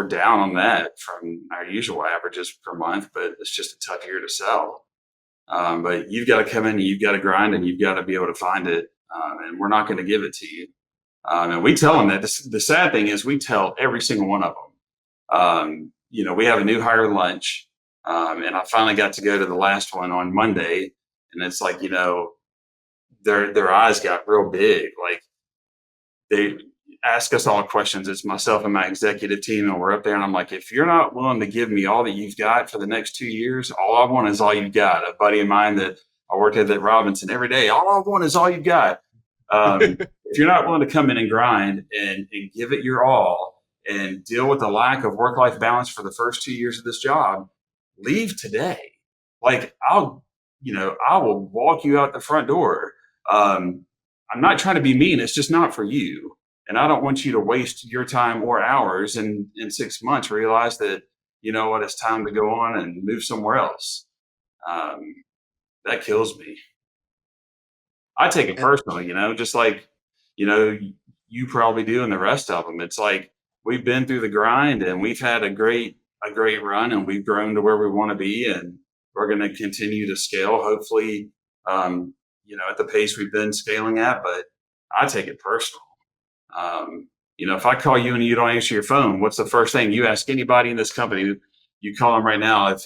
down on that from our usual averages per month, but it's just a tough year to sell. But you've got to come in and you've got to grind and you've got to be able to find it. And we're not going to give it to you. And we tell them that. The sad thing is we tell every single one of them. We have a new hire lunch. And I finally got to go to the last one on Monday. And it's like, their eyes got real big. Like they ask us all questions. It's myself and my executive team. And we're up there and I'm like, if you're not willing to give me all that you've got for the next 2 years, all I want is all you've got. A buddy of mine that I worked at Robinson every day, all I want is all you've got. If you're not willing to come in and grind and give it your all and deal with the lack of work-life balance for the first 2 years of this job, leave today. Like I will walk you out the front door. I'm not trying to be mean. It's just not for you. And I don't want you to waste your time or hours and in 6 months realize that, it's time to go on and move somewhere else. That kills me. I take it personally, just like, you probably do and the rest of them. It's like we've been through the grind and we've had a great run and we've grown to where we want to be and we're going to continue to scale, hopefully, at the pace we've been scaling at, but I take it personal. If I call you and you don't answer your phone, what's the first thing you ask anybody in this company? You call them right now. If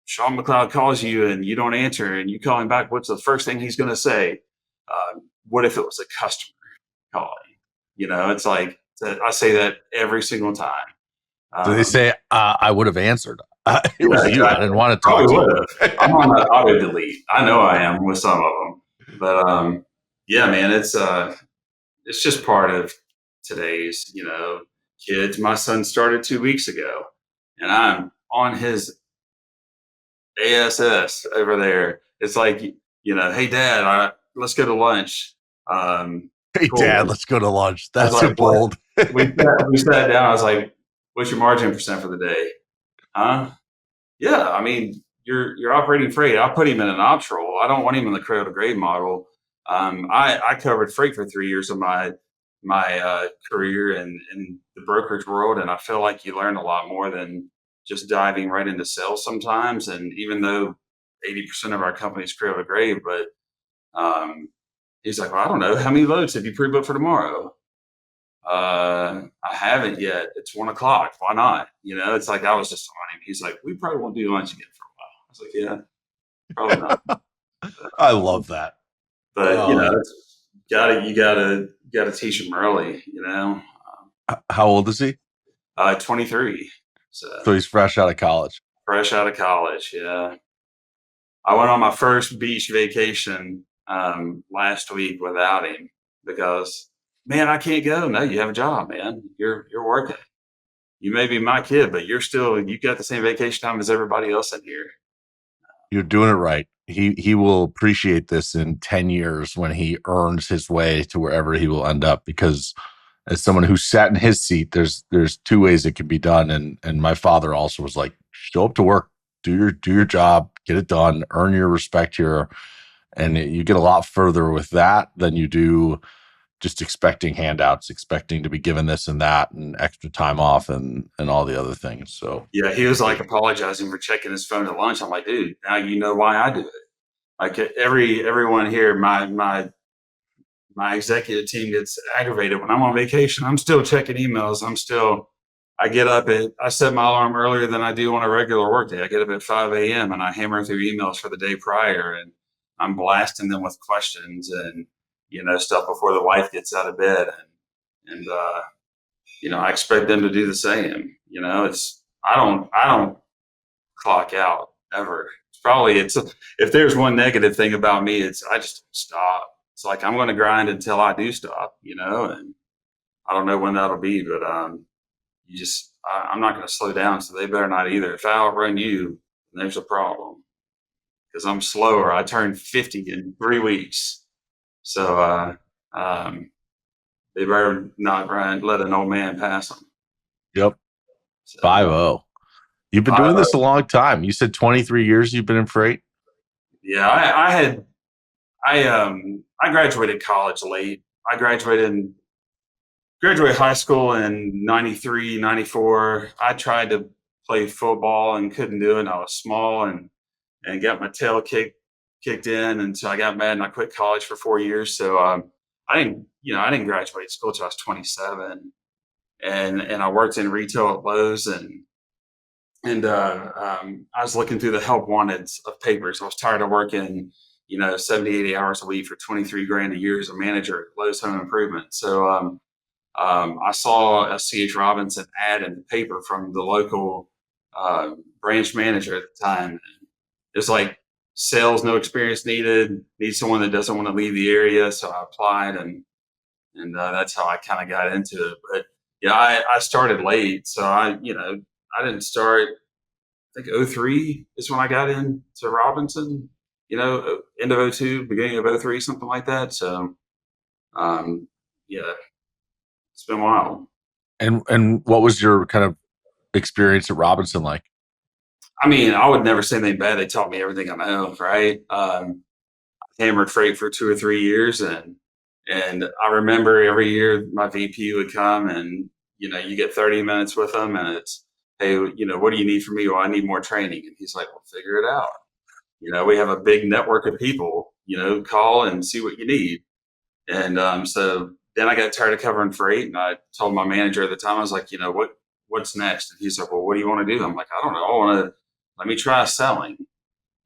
Shawn McLeod calls you and you don't answer and you call him back, what's the first thing he's going to say? What if it was a customer calling? It's like, I say that every single time. Do they say, I would have answered? It was you. Exactly. I didn't want to talk to you. I'm on the auto delete. I know I am with some of them. But yeah, man, it's just part of today's, kids. My son started 2 weeks ago and I'm on his ASS over there. It's like, hey dad, let's go to lunch. Hey Cool. dad, let's go to lunch. That's like, too bold. we sat down. I was like, what's your margin percent for the day? Huh? Yeah. I mean, you're operating freight. I'll put him in an ops role. I don't want him in the cradle-to-grave model. I covered freight for 3 years of my career in the brokerage world. And I feel like you learn a lot more than just diving right into sales sometimes. And even though 80% of our company is cradle-to-grave, but he's like, well, I don't know. How many loads have you pre-booked for tomorrow? I haven't yet. It's 1 o'clock. Why not? It's like, I was just on him. He's like, we probably won't do lunch again for a while. I was like, yeah, probably not. I love that. But you gotta teach him early, How old is he? 23. So he's fresh out of college. Fresh out of college. Yeah. I went on my first beach vacation last week without him because, man, I can't go. No, you have a job, man. You're working. You may be my kid, but you got the same vacation time as everybody else in here. You're doing it right. He will appreciate this in 10 years when he earns his way to wherever he will end up, because as someone who sat in his seat, there's 2 ways it can be done. And my father also was like, show up to work, do your job, get it done, earn your respect here. And you get a lot further with that than you do just expecting handouts, expecting to be given this and that and extra time off and all the other things. So yeah, he was like apologizing for checking his phone at lunch. I'm like, dude, now you know why I do it. Like everyone here, my executive team gets aggravated when I'm on vacation. I'm still checking emails. I get up I set my alarm earlier than I do on a regular workday. I get up at 5 a.m. and I hammer through emails for the day prior and I'm blasting them with questions and, stuff before the wife gets out of bed. And I expect them to do the same. I don't clock out ever. If there's one negative thing about me, I just don't stop. It's like, I'm going to grind until I do stop, and I don't know when that'll be, but, I'm not going to slow down. So they better not either. If I outrun you, then there's a problem. because I'm slower. I turned 50 in 3 weeks. So they better not let an old man pass them. Yep. So, 5-0. You've been doing this a long time. You said 23 years you've been in freight? yeah, I graduated college late. I graduated high school in 93, 94. I tried to play football and couldn't do it. I was small and got my tail kicked in. And so I got mad and I quit college for 4 years. So I didn't graduate school till I was 27. And I worked in retail at Lowe's and I was looking through the help wanted of papers. I was tired of working, 70, 80 hours a week for 23 grand a year as a manager at Lowe's Home Improvement. So I saw a C.H. Robinson ad in the paper from the local branch manager at the time. It's like sales, no experience needed. Need someone that doesn't want to leave the area. So I applied, and that's how I kind of got into it. But yeah, I started late, so I didn't start. I think '03 is when I got into Robinson. End of '02, beginning of '03, something like that. So yeah, it's been wild. And what was your kind of experience at Robinson like? I mean, I would never say anything bad. They taught me everything I know, right? Hammered freight for 2 or 3 years, and I remember every year my VP would come, and you get 30 minutes with him, and it's, hey, what do you need from me? Well, I need more training, and he's like, well, figure it out. We have a big network of people. Call and see what you need. And so then I got tired of covering freight, and I told my manager at the time, I was like, what's next? And he's like, well, what do you want to do? I'm like, I don't know. Let me try selling.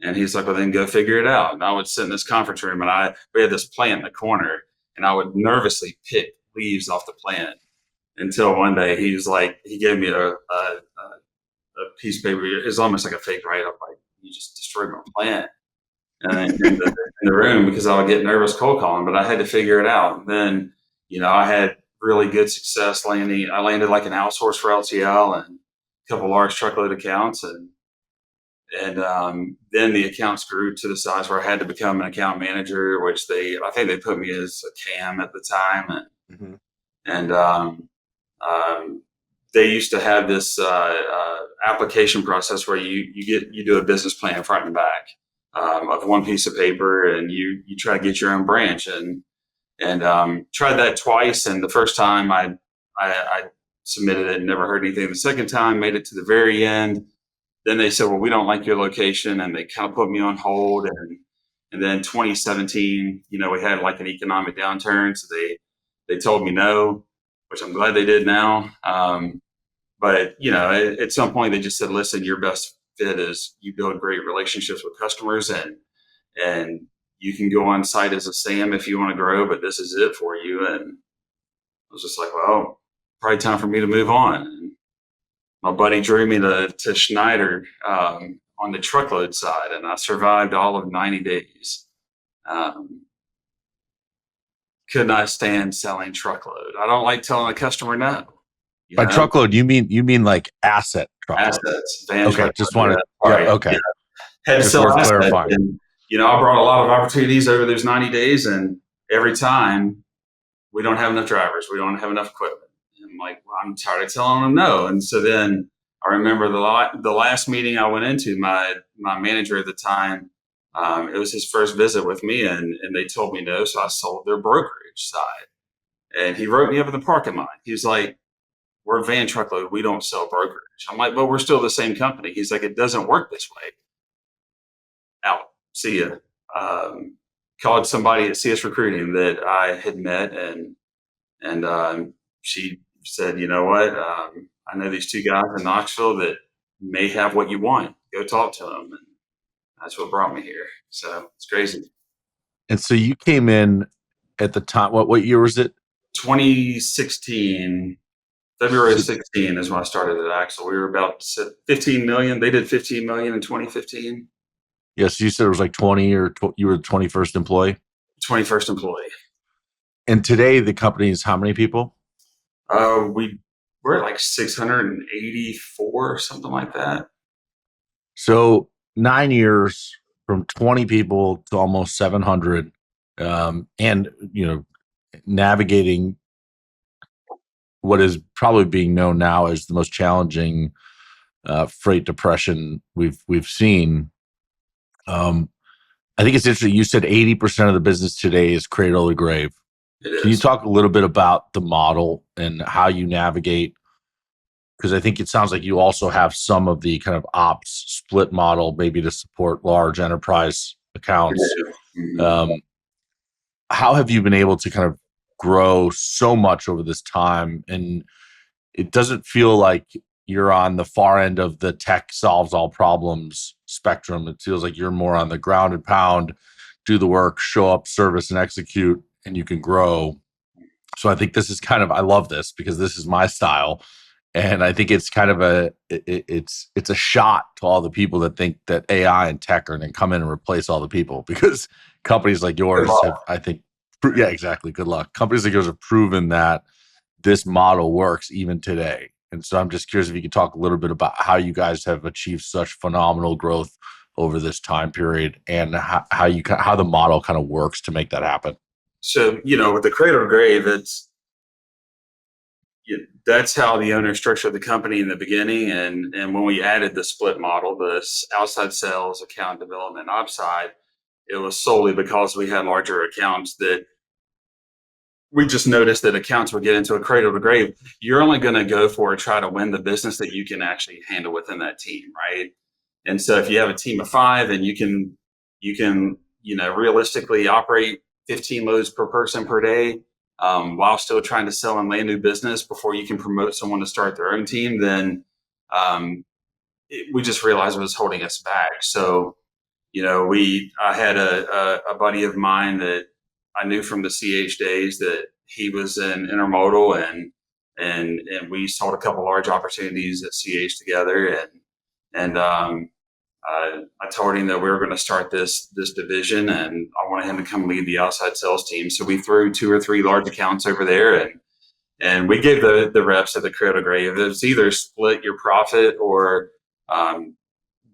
And he's like, well, then go figure it out. And I would sit in this conference room, and we had this plant in the corner, and I would nervously pick leaves off the plant until one day he gave me a piece of paper. It's almost like a fake write-up, like, you just destroyed my plant. And in the room, because I would get nervous cold calling, but I had to figure it out. And then, I had really good success landing. I landed like an outsource for LTL and a couple large truckload accounts, and then the accounts grew to the size where I had to become an account manager, which I think they put me as a CAM at the time, and they used to have this application process where you do a business plan front and back of one piece of paper, and you try to get your own branch, and tried that twice. And the first time I submitted it and never heard anything. The second time, made it to the very end. Then they said, well, we don't like your location, and they kind of put me on hold. And then 2017, we had like an economic downturn, so they told me no, which I'm glad they did now. But at some point they just said, listen, your best fit is you build great relationships with customers, and you can go on site as a SAM if you want to grow, but this is it for you. And I was just like, well, probably time for me to move on. And my buddy drew me to Schneider on the truckload side, and I survived all of 90 days. Could not stand selling truckload. I don't like telling a customer no. By truckload, you mean like asset truckload? Assets, van okay, truckload. just wanted. Right. Okay. Had to Just sell worth assets. clarifying. And, I brought a lot of opportunities over those 90 days, and every time we don't have enough drivers, we don't have enough equipment. And I'm like, well, I'm tired of telling them no. And so then I remember the last meeting I went into, my manager at the time, it was his first visit with me, and they told me no, so I sold their brokerage side. And he wrote me up in the parking lot. He's like, we're van truckload, we don't sell brokerage. I'm like, but we're still the same company. He's like, it doesn't work this way. Out. See ya. Called somebody at CS Recruiting that I had met, and she said, you know what? I know these two guys in Knoxville that may have what you want. Go talk to them. And that's what brought me here. So it's crazy. And so you came in at the time. What year was it? 2016. February 16 is when I started at Axel. We were about 15 million. They did 15 million in 2015. Yes, you said it was like 20, or you were the 21st employee? 21st employee. And today the company is how many people? We're at like 684, something like that. So 9 years from 20 people to almost 700, and navigating what is probably being known now as the most challenging freight depression we've seen. I think it's interesting. You said 80% of the business today is cradle to grave. Can you talk a little bit about the model and how you navigate? Because I think it sounds like you also have some of the kind of ops split model, maybe to support large enterprise accounts. How have you been able to kind of grow so much over this time? And it doesn't feel like you're on the far end of the tech solves all problems spectrum. It feels like you're more on the ground and pound, do the work, show up, service, and execute, and you can grow. So I think this is kind of, I love this because this is my style. And I think it's kind of it's a shot to all the people that think that AI and tech are going to come in and replace all the people, because companies like yours have, I think, yeah, exactly. Good luck. Companies like yours have proven that this model works even today. And so I'm just curious if you could talk a little bit about how you guys have achieved such phenomenal growth over this time period, and how the model kind of works to make that happen. So, with the cradle to grave, that's how the owner structured the company in the beginning. And when we added the split model, the outside sales, account development, ops side, it was solely because we had larger accounts that we just noticed that accounts would get into a cradle to grave. You're only going to go for try to win the business that you can actually handle within that team, right? And so if you have a team of 5 and you can realistically operate 15 loads per person per day, while still trying to sell and land new business before you can promote someone to start their own team, then we just realized it was holding us back. So, I had a buddy of mine that I knew from the CH days that he was in intermodal, and we sold a couple large opportunities at CH together, and I told him that we were going to start this division, and I wanted him to come lead the outside sales team. So we threw 2 or 3 large accounts over there, and we gave the reps at the cradle to grave. It was either split your profit or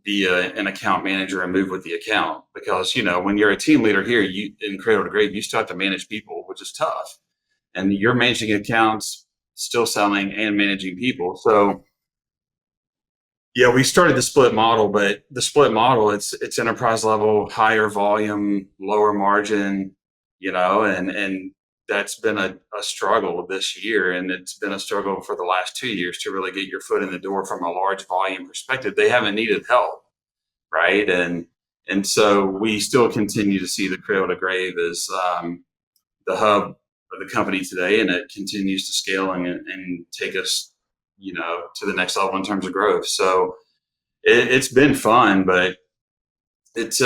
be an account manager and move with the account, because when you're a team leader here, you in cradle to grave, you still have to manage people, which is tough, and you're managing accounts, still selling and managing people. So yeah, we started the split model, but the split model, it's enterprise level, higher volume, lower margin, and that's been a struggle this year. And it's been a struggle for the last 2 years to really get your foot in the door from a large volume perspective. They haven't needed help, right? And so we still continue to see the cradle to grave as the hub of the company today, and it continues to scale and take us to the next level in terms of growth. So it's been fun, but it's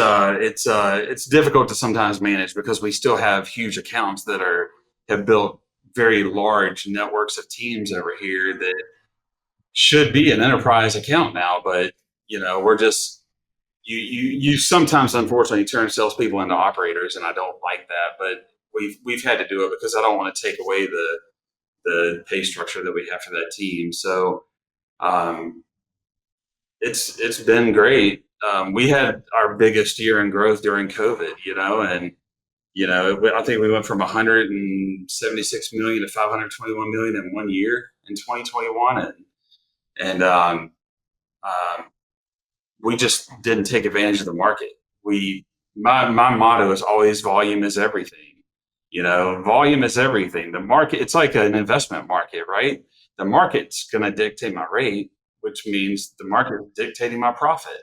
difficult to sometimes manage because we still have huge accounts that have built very large networks of teams over here that should be an enterprise account now. But we're just you sometimes unfortunately turn salespeople into operators, and I don't like that, but we've had to do it because I don't want to take away the pay structure that we have for that team. So it's been great. We had our biggest year in growth during COVID, and I think we went from 176 million to 521 million in 1 year in 2021, and we just didn't take advantage of the market. My motto is always volume is everything. Volume is everything. The market, it's like an investment market, right? The market's going to dictate my rate, which means the market is dictating my profit.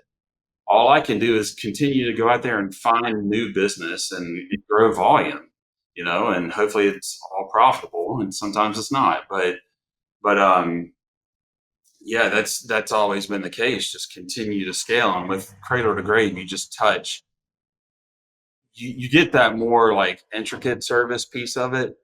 All I can do is continue to go out there and find new business and grow volume, and hopefully it's all profitable, and sometimes it's not. But yeah, that's always been the case. Just continue to scale. And with cradle to grave, you just touch. You get that more like intricate service piece of it.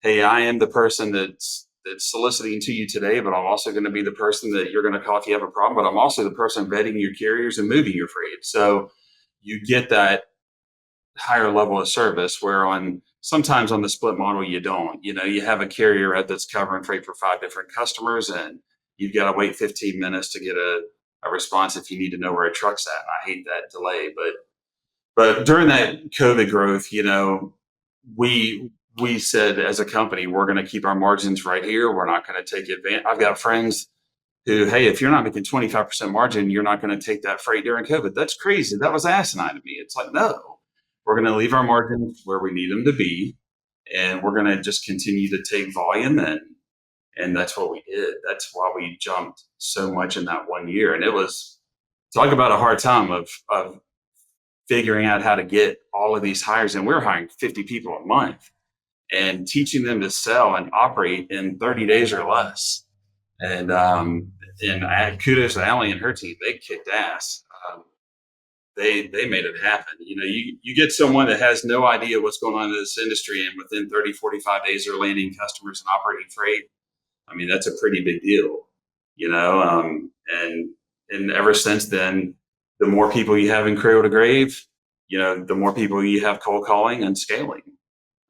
Hey, I am the person that's soliciting to you today, but I'm also going to be the person that you're going to call if you have a problem. But I'm also the person vetting your carriers and moving your freight. So you get that higher level of service, where sometimes on the split model you don't. You have a carrier that's covering freight for 5 different customers, and you've got to wait 15 minutes to get a a response if you need to know where a truck's at. And I hate that delay, but during that COVID growth, we said as a company, we're going to keep our margins right here. We're not going to take advantage. I've got friends who, hey, if you're not making 25% margin, you're not going to take that freight during COVID. That's crazy. That was asinine to me. It's like, no, we're going to leave our margins where we need them to be. And we're going to just continue to take volume. And that's what we did. That's why we jumped so much in that 1 year. And it was, talk about a hard time of figuring out how to get all of these hires. And we're hiring 50 people a month and teaching them to sell and operate in 30 days or less. And I kudos to Allie and her team. They kicked ass. They made it happen. You get someone that has no idea what's going on in this industry, and within 30, 45 days, they're landing customers and operating freight. I mean, that's a pretty big deal, and ever since then, the more people you have in cradle-to-grave, the more people you have cold calling and scaling.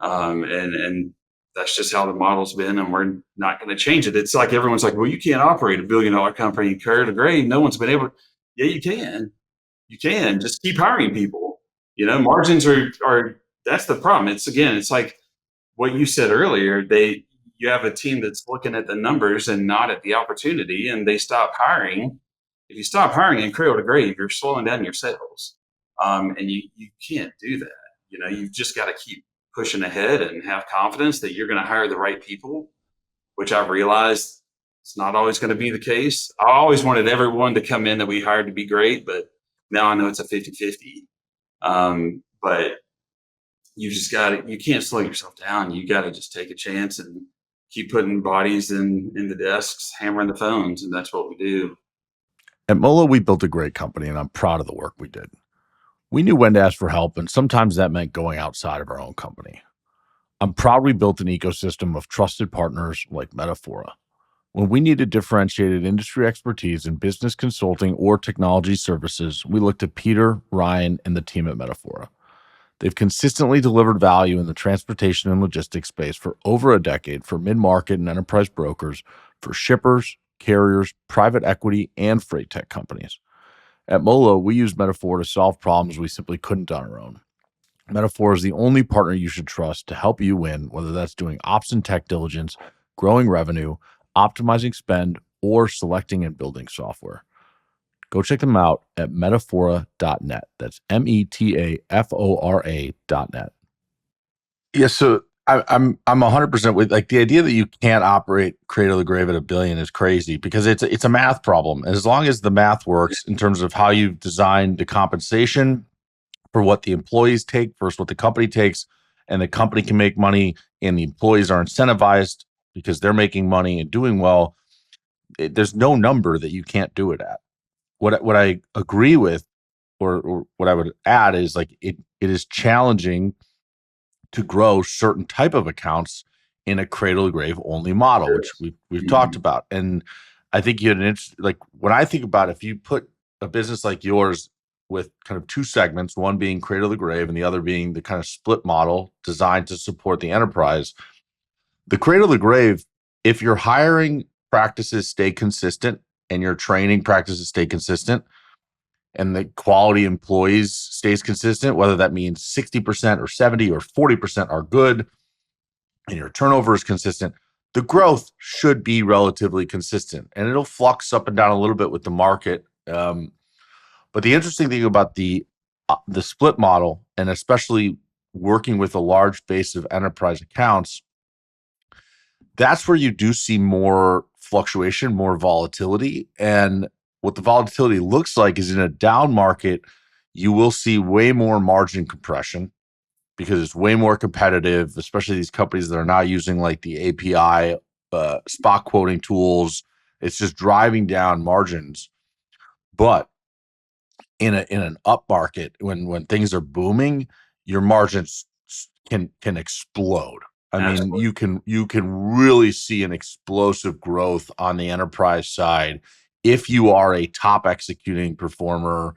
And that's just how the model's been, and we're not going to change it. It's like everyone's like, well, you can't operate $1 billion company cradle-to-grave. No one's been able to. Yeah, you can. You can just keep hiring people. Margins are that's the problem. It's like what you said earlier. You have a team that's looking at the numbers and not at the opportunity, and they stop hiring. If you stop hiring in cradle-to-grave, you're slowing down your sales, and you can't do that. You've just got to keep pushing ahead and have confidence that you're going to hire the right people, which I've realized it's not always going to be the case. I always wanted everyone to come in that we hired to be great, but now I know it's a 50-50. But you can't slow yourself down. You got to just take a chance and keep putting bodies in the desks, hammering the phones. And that's what we do. At MoLo, we built a great company, and I'm proud of the work we did. We knew when to ask for help, and sometimes that meant going outside of our own company. I'm proud we built an ecosystem of trusted partners like Metaphora. When we needed differentiated industry expertise in business consulting or technology services, we looked at Peter, Ryan, and the team at Metaphora. They've consistently delivered value in the transportation and logistics space for over a decade for mid-market and enterprise brokers, for shippers, carriers, private equity, and freight tech companies. At MoLo, we use Metaphora to solve problems we simply couldn't on our own. Metaphora is the only partner you should trust to help you win, whether that's doing ops and tech diligence, growing revenue, optimizing spend, or selecting and building software. Go check them out at metaphora.net. That's METAFORA.net. Yeah, so I'm 100% with, like, the idea that you can't operate cradle-to-grave at $1 billion is crazy, because it's a math problem. And as long as the math works in terms of how you design the compensation for what the employees take versus what the company takes, and the company can make money and the employees are incentivized because they're making money and doing well, there's no number that you can't do it at. What I agree with, or what I would add, is like it is challenging to grow certain type of accounts in a cradle-to-grave only model, which we've talked about. And I think you had like, when I think about, if you put a business like yours with kind of two segments, one being cradle-to-grave and the other being the kind of split model designed to support the enterprise, the cradle-to-grave, if your hiring practices stay consistent and your training practices stay consistent and the quality employees stays consistent, whether that means 60% or 70 or 40% are good, and your turnover is consistent, the growth should be relatively consistent, and it'll flux up and down a little bit with the market. But the interesting thing about the split model, and especially working with a large base of enterprise accounts, that's where you do see more fluctuation, more volatility. And what the volatility looks like is, in a down market, you will see way more margin compression because it's way more competitive, especially these companies that are now using like the API spot quoting tools. It's just driving down margins. But in an up market, when things are booming, your margins can explode. I mean, you can really see an explosive growth on the enterprise side if you are a top executing performer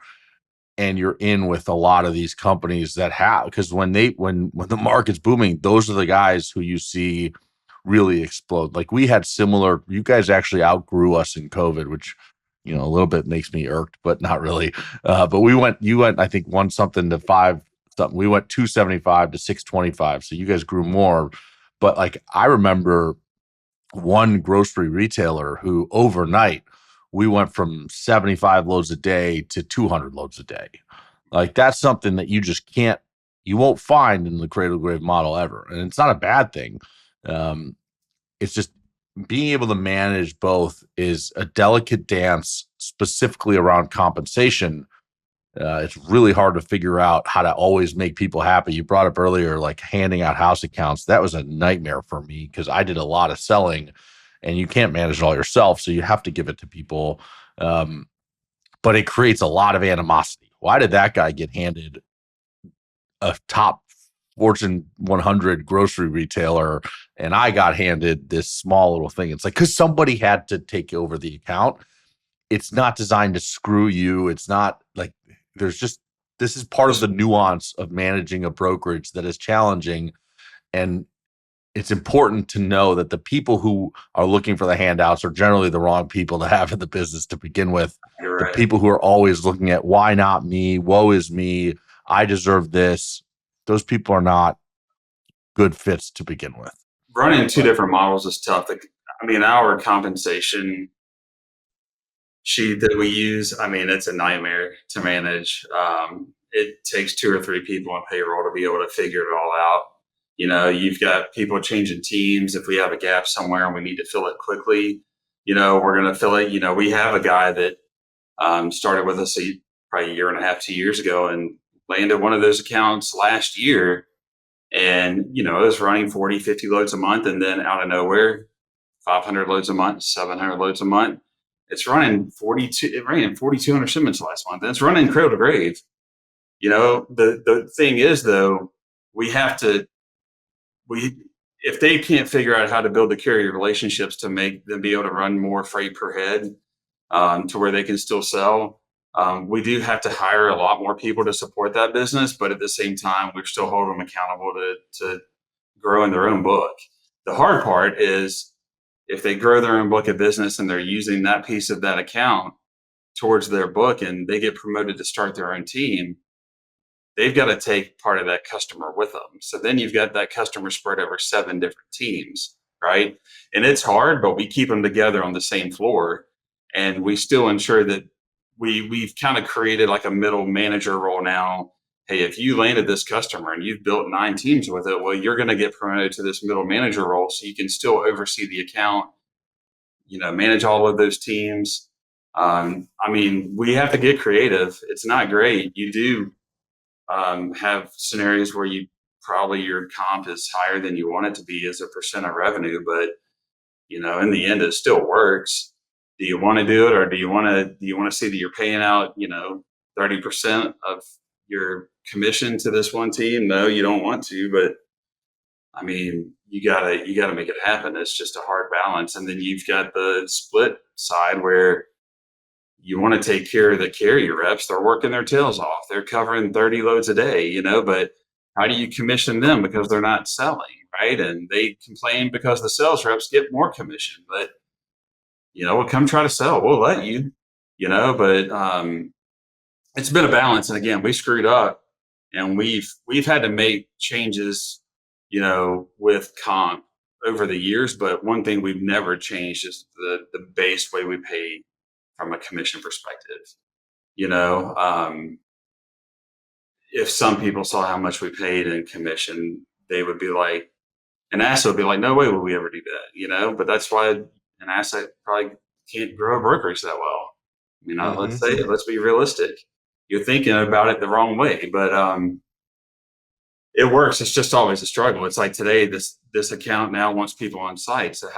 and you're in with a lot of these companies that have, because when the market's booming, those are the guys who you see really explode. Like, we had similar, you guys actually outgrew us in COVID, which a little bit makes me irked, but not really. But you went, I think, won something to 5 something. We went 275 to 625. So you guys grew more. But like, I remember one grocery retailer who overnight we went from 75 loads a day to 200 loads a day. Like, that's something that you won't find in the cradle-to-grave model ever. And it's not a bad thing. It's just being able to manage both is a delicate dance, specifically around compensation. It's really hard to figure out how to always make people happy. You brought up earlier, like handing out house accounts. That was a nightmare for me because I did a lot of selling and you can't manage it all yourself. So you have to give it to people. But it creates a lot of animosity. Why did that guy get handed a top Fortune 100 grocery retailer and I got handed this small little thing? It's like, because somebody had to take over the account. It's not designed to screw you. It's not like this is part of the nuance of managing a brokerage that is challenging. And it's important to know that the people who are looking for the handouts are generally the wrong people to have in the business to begin with. You're The right. people who are always looking at why not me, woe is me, I deserve this. Those people are not good fits to begin with. Running two different models is tough. Our compensation sheet that we use, it's a nightmare to manage. It takes 2 or 3 people on payroll to be able to figure it all out. You've got people changing teams. If we have a gap somewhere and we need to fill it quickly, we're going to fill it. We have a guy that started with us probably a year and a half, 2 years ago, and landed one of those accounts last year. And, it was running 40, 50 loads a month. And then out of nowhere, 500 loads a month, 700 loads a month. It ran 4,200 shipments last month. And it's running cradle-to-grave. The thing is, though, if they can't figure out how to build the carrier relationships to make them be able to run more freight per head to where they can still sell, we do have to hire a lot more people to support that business. But at the same time, we're still holding them accountable to grow in their own book. The hard part is if they grow their own book of business and they're using that piece of that account towards their book and they get promoted to start their own team, they've got to take part of that customer with them. So then you've got that customer spread over 7 different teams, right? And it's hard, but we keep them together on the same floor. And we still ensure that we've kind of created like a middle manager role now. Hey, if you landed this customer and you've built 9 teams with it, well, you're going to get promoted to this middle manager role so you can still oversee the account, manage all of those teams. We have to get creative. It's not great. You do have scenarios where your comp is higher than you want it to be as a percent of revenue, but in the end, it still works. Do you want to do it, or do you want to see that you're paying out 30% of your commission to this one team? No, you don't want to, but you gotta make it happen. It's just a hard balance. And then you've got the split side where you want to take care of the carrier reps. They're working their tails off. They're covering 30 loads a day, but how do you commission them because they're not selling, right? And they complain because the sales reps get more commission, but we'll come try to sell. We'll let you, but it's been a balance. And again, we screwed up and we've had to make changes, with comp over the years. But one thing we've never changed is the base way we pay from a commission perspective. If some people saw how much we paid in commission, they would be like, an asset would be like, no way would we ever do that, but that's why an asset probably can't grow a brokerage that well. Let's be realistic. You're thinking about it the wrong way, but it works. It's just always a struggle. It's like today, this account now wants people on site. So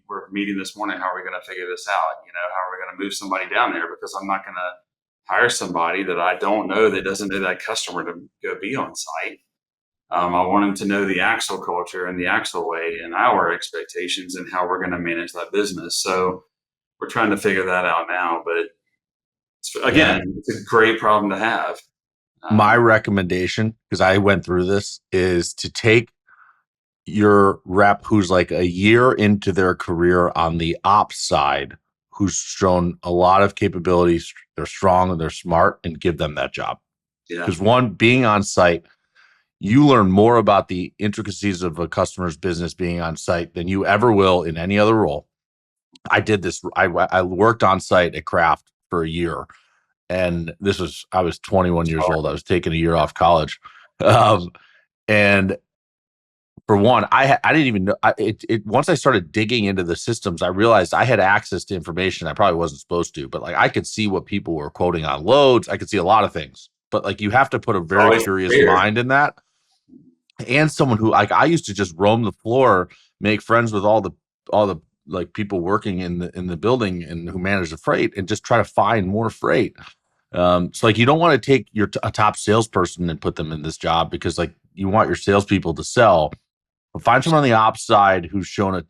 we're meeting this morning. How are we going to figure this out? How are we going to move somebody down there? Because I'm not going to hire somebody that I don't know that doesn't know that customer to go be on site. I want them to know the Axel culture and the Axel way and our expectations and how we're going to manage that business. So we're trying to figure that out now. But it's a great problem to have. My recommendation, because I went through this, is to take your rep who's like a year into their career on the ops side, who's shown a lot of capabilities. They're strong and they're smart, and give them that job. Yeah. Because one, being on site, you learn more about the intricacies of a customer's business being on site than you ever will in any other role. I did this. I worked on site at Kraft for a year, and I was 21 years old. I was taking a year off college, and for one, I didn't even know once I started digging into the systems, I realized I had access to information I probably wasn't supposed to, but like I could see what people were quoting on loads. I could see a lot of things, but like you have to put a very Always curious weird. mind in that. And someone who, like, I used to just roam the floor, make friends with all the like people working in the building and who manage the freight, and just try to find more freight. So like you don't want to take a top salesperson and put them in this job, because like you want your salespeople to sell. But find someone on the ops side who's shown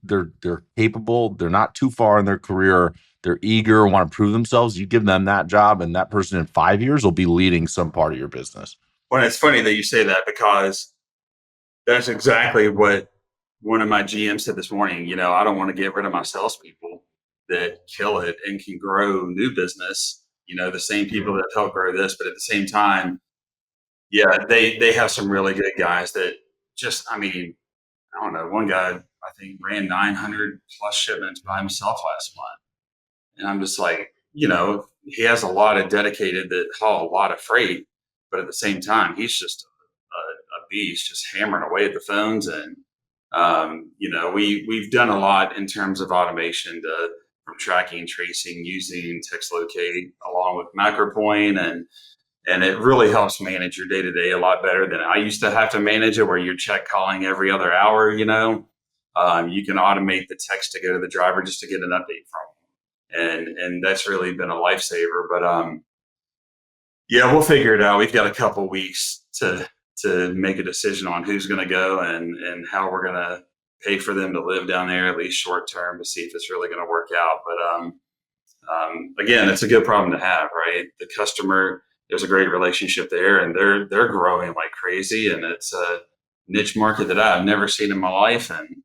they're capable, they're not too far in their career, they're eager, want to prove themselves. You give them that job, and that person in 5 years will be leading some part of your business. Well, it's funny that you say that, because that's exactly what one of my GMs said this morning. I don't want to get rid of my salespeople that kill it and can grow new business. The same people that help grow this, but at the same time, yeah, they have some really good guys that just, I don't know. One guy, I think, ran 900 plus shipments by himself last month. And I'm just like, he has a lot of dedicated that haul a lot of freight, but at the same time, he's just a beast, just hammering away at the phones. And, we've done a lot in terms of automation from tracking, tracing, using text locate along with MacroPoint. And it really helps manage your day-to-day a lot better than I used to have to manage it, where you're check calling every other hour. You can automate the text to go to the driver just to get an update from them. And that's really been a lifesaver. But yeah, we'll figure it out. We've got a couple weeks to make a decision on who's going to go and how we're going to pay for them to live down there, at least short term, to see if it's really going to work out. But again, it's a good problem to have, right? The customer, there's a great relationship there, and they're growing like crazy, and it's a niche market that I've never seen in my life. And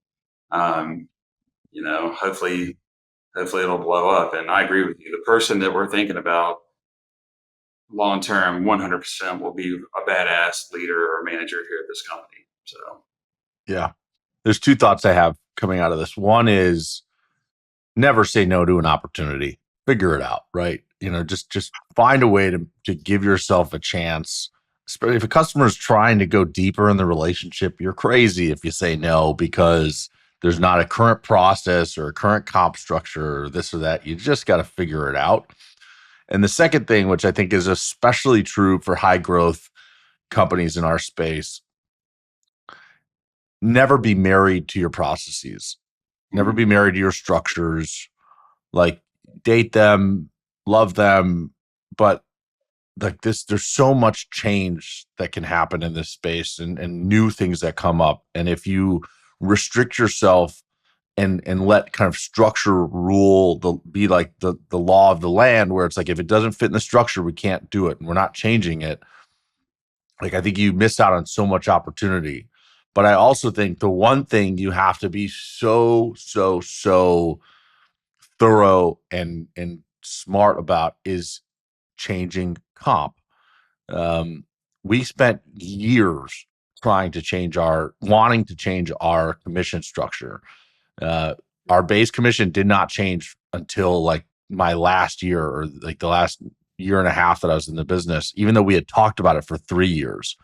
hopefully it'll blow up. And I agree with you. The person that we're thinking about long term, 100% will be a badass leader or manager here at this company. So yeah, there's two thoughts I have coming out of this. One is, never say no to an opportunity. Figure it out, right? Just find a way to give yourself a chance. Especially if a customer is trying to go deeper in the relationship, you're crazy if you say no because there's not a current process or a current comp structure or this or that. You just got to figure it out. And the second thing, which I think is especially true for high growth companies in our space, never be married to your processes. Never be married to your structures. Like, date them, love them, but like this, there's so much change that can happen in this space and new things that come up. And if you restrict yourself and let kind of structure rule, be like the law of the land, where it's like, if it doesn't fit in the structure, we can't do it and we're not changing it. Like, I think you miss out on so much opportunity. But I also think the one thing you have to be so thorough and smart about is changing comp. We spent years wanting to change our commission structure. Our base commission did not change until like my last year, or like the last year and a half that I was in the business, even though we had talked about it for 3 years.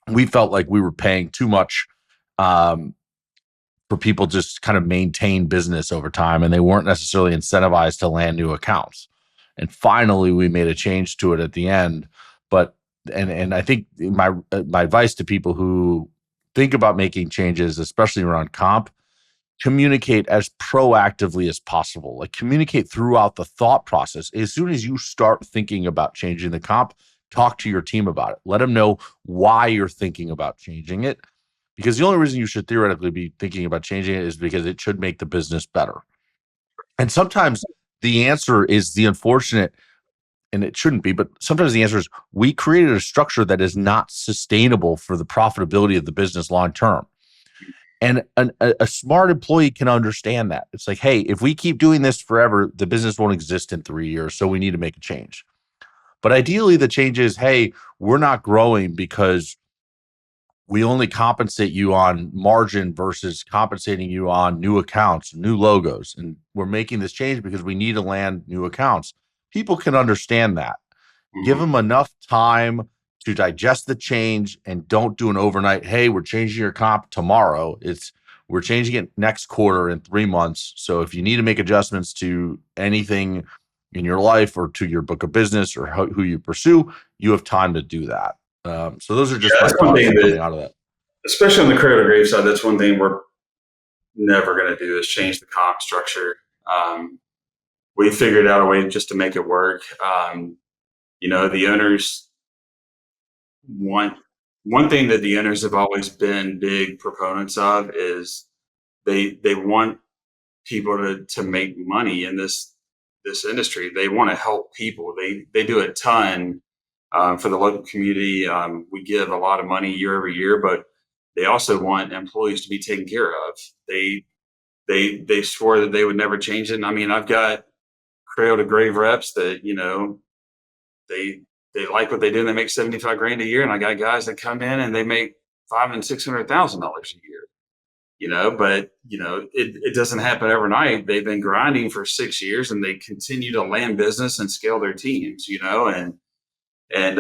We felt like we were paying too much for people just kind of maintain business over time, and they weren't necessarily incentivized to land new accounts. And finally, we made a change to it at the end. But and I think my advice to people who think about making changes, especially around comp, communicate as proactively as possible. Like, communicate throughout the thought process. As soon as you start thinking about changing the comp, talk to your team about it. Let them know why you're thinking about changing it. Because the only reason you should theoretically be thinking about changing it is because it should make the business better. And sometimes the answer is the unfortunate, and it shouldn't be, but sometimes the answer is, we created a structure that is not sustainable for the profitability of the business long term. And a smart employee can understand that. It's like, hey, if we keep doing this forever, the business won't exist in 3 years. So we need to make a change. But ideally, the change is, hey, we're not growing because we only compensate you on margin versus compensating you on new accounts, new logos. And we're making this change because we need to land new accounts. People can understand that. Give them enough time to digest the change and don't do an overnight, hey, we're changing your comp tomorrow. We're changing it next quarter in 3 months. So if you need to make adjustments to anything in your life or to your book of business or who you pursue, you have time to do that. So those are just my thoughts coming out of that. Especially on the cradle-to-grave side, that's one thing we're never going to do is change the comp structure. We figured out a way just to make it work. The owners want one thing that the owners have always been big proponents of is they want people to make money in this industry. They want to help people. They do a ton for the local community. We give a lot of money year over year, but they also want employees to be taken care of. They swore that they would never change it. And I mean, I've got cradle-to-grave reps that they like what they do and they make 75 grand a year, and I got guys that come in and they make $500,000 and $600,000 a year. But it doesn't happen overnight. They've been grinding for 6 years and they continue to land business and scale their teams. And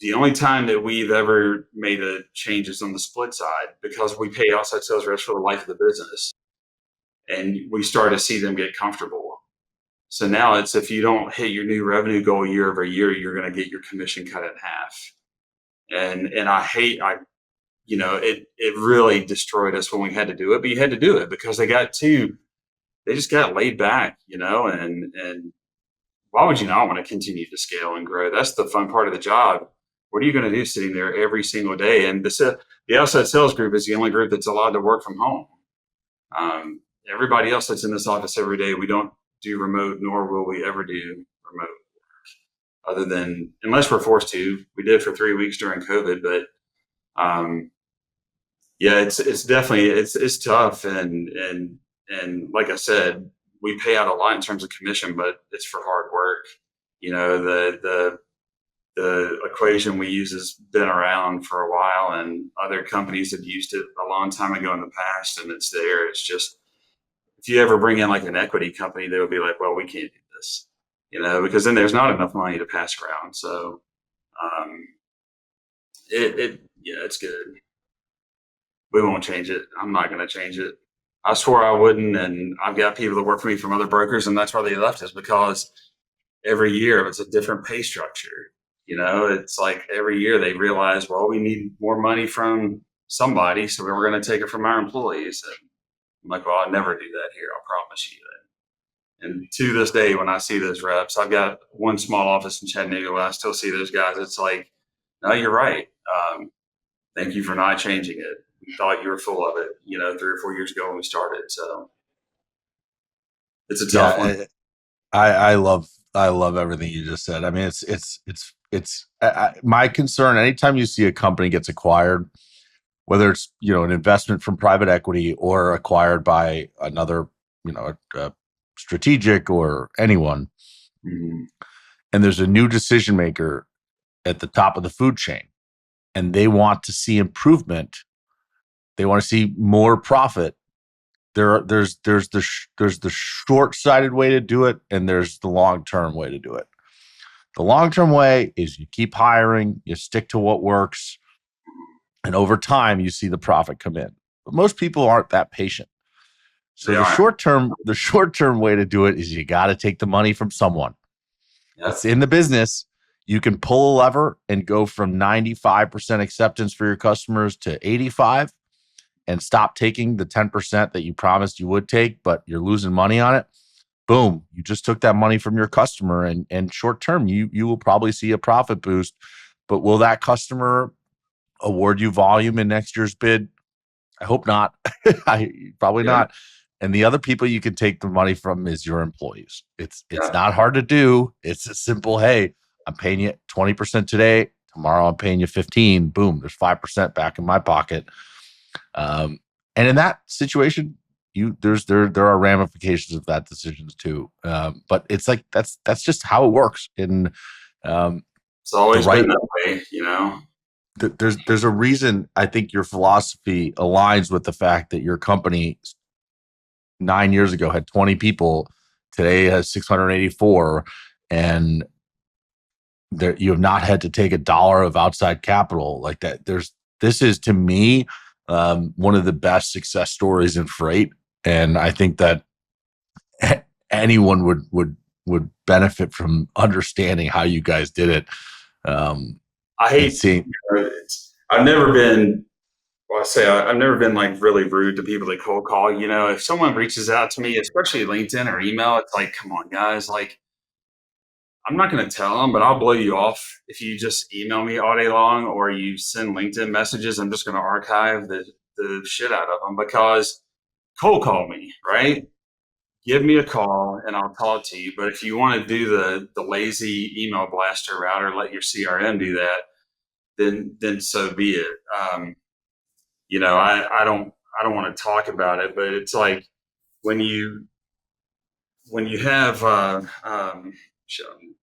the only time that we've ever made a change is on the split side, because we pay outside sales reps for the life of the business, and we start to see them get comfortable. So now it's, if you don't hit your new revenue goal year over year, you're going to get your commission cut in half. And it really destroyed us when we had to do it, but you had to do it because they just got laid back, and why would you not want to continue to scale and grow? That's the fun part of the job. What are you going to do sitting there every single day? And the outside sales group is the only group that's allowed to work from home. Everybody else that's in this office every day, we don't do remote, nor will we ever do remote work, other than unless we're forced to. We did for 3 weeks during COVID, but it's definitely it's tough, and like I said, we pay out a lot in terms of commission, but it's for hard work. The equation we use has been around for a while, and other companies have used it a long time ago in the past, and it's there. It's just, if you ever bring in like an equity company, they would be like, well, we can't do this, because then there's not enough money to pass around. So it's good. We won't change it. I'm not going to change it. I swore I wouldn't, and I've got people that work for me from other brokers, and that's why they left us, because every year it's a different pay structure. It's like every year they realize, well, we need more money from somebody, so we're going to take it from our employees. And I'm like, well, I'll never do that here. I'll promise you that. And to this day, when I see those reps, I've got one small office in Chattanooga where I still see those guys. It's like, no, you're right. Thank you for not changing it. We thought you were full of it, 3 or 4 years ago when we started. So it's a tough one. I love everything you just said. I mean, it's my concern. Anytime you see a company gets acquired, whether it's an investment from private equity or acquired by another a strategic or anyone, and there's a new decision maker at the top of the food chain, and they want to see improvement, they want to see more profit. There's the short-sighted way to do it, and there's the long-term way to do it. The long-term way is you keep hiring, you stick to what works, and over time you see the profit come in. But most people aren't that patient. So the short-term way to do it is you got to take the money from someone. It's in the business. You can pull a lever and go from 95% acceptance for your customers to 85%. And stop taking the 10% that you promised you would take, but you're losing money on it. Boom, you just took that money from your customer, and short term, you will probably see a profit boost. But will that customer award you volume in next year's bid? I hope not. Probably not. And the other people you can take the money from is your employees. It's not hard to do. It's a simple, hey, I'm paying you 20% today. Tomorrow I'm paying you 15. Boom, there's 5% back in my pocket. And in that situation, there are ramifications of that decisions too. But it's like that's just how it works. And it's always been that way, you know. There's a reason I think your philosophy aligns with the fact that your company 9 years ago had 20 people, today has 684, and there, you have not had to take $1 of outside capital like that. This is to me one of the best success stories in freight, and I think that anyone would benefit from understanding how you guys did it. I hate seeing. I've never been. Well, I've never been like really rude to people that cold call. You know, if someone reaches out to me, especially LinkedIn or email, it's like, come on, guys. Like, I'm not going to tell them, but I'll blow you off if you just email me all day long or you send LinkedIn messages. I'm just going to archive the shit out of them because cold call me, right? Give me a call and I'll talk to you. But if you want to do the lazy email blaster route or let your CRM do that, then so be it. You know, I don't want to talk about it, but it's like when you have shit, I'm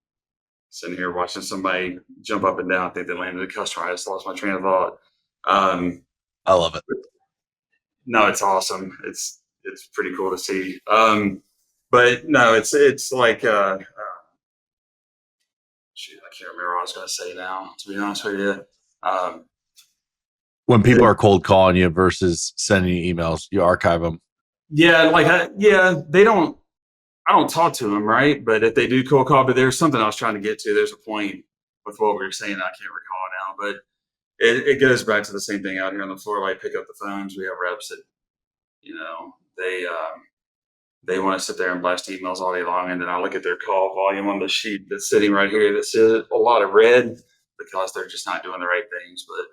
sitting here watching somebody jump up and down. I think they landed a customer. I just lost my train of thought. I love it. No, it's awesome. It's pretty cool to see. But no, it's like shoot, I can't remember what I was going to say now. To be honest with you, when people are cold calling you versus sending you emails, you archive them. Yeah, they don't. I don't talk to them, right? But if they do cold call, but there's something I was trying to get to. There's a point with what we were saying. I can't recall now, but it goes back to the same thing out here on the floor. Like pick up the phones. We have reps that, you know, they want to sit there and blast emails all day long, and then I look at their call volume on the sheet that's sitting right here that says a lot of red because they're just not doing the right things. But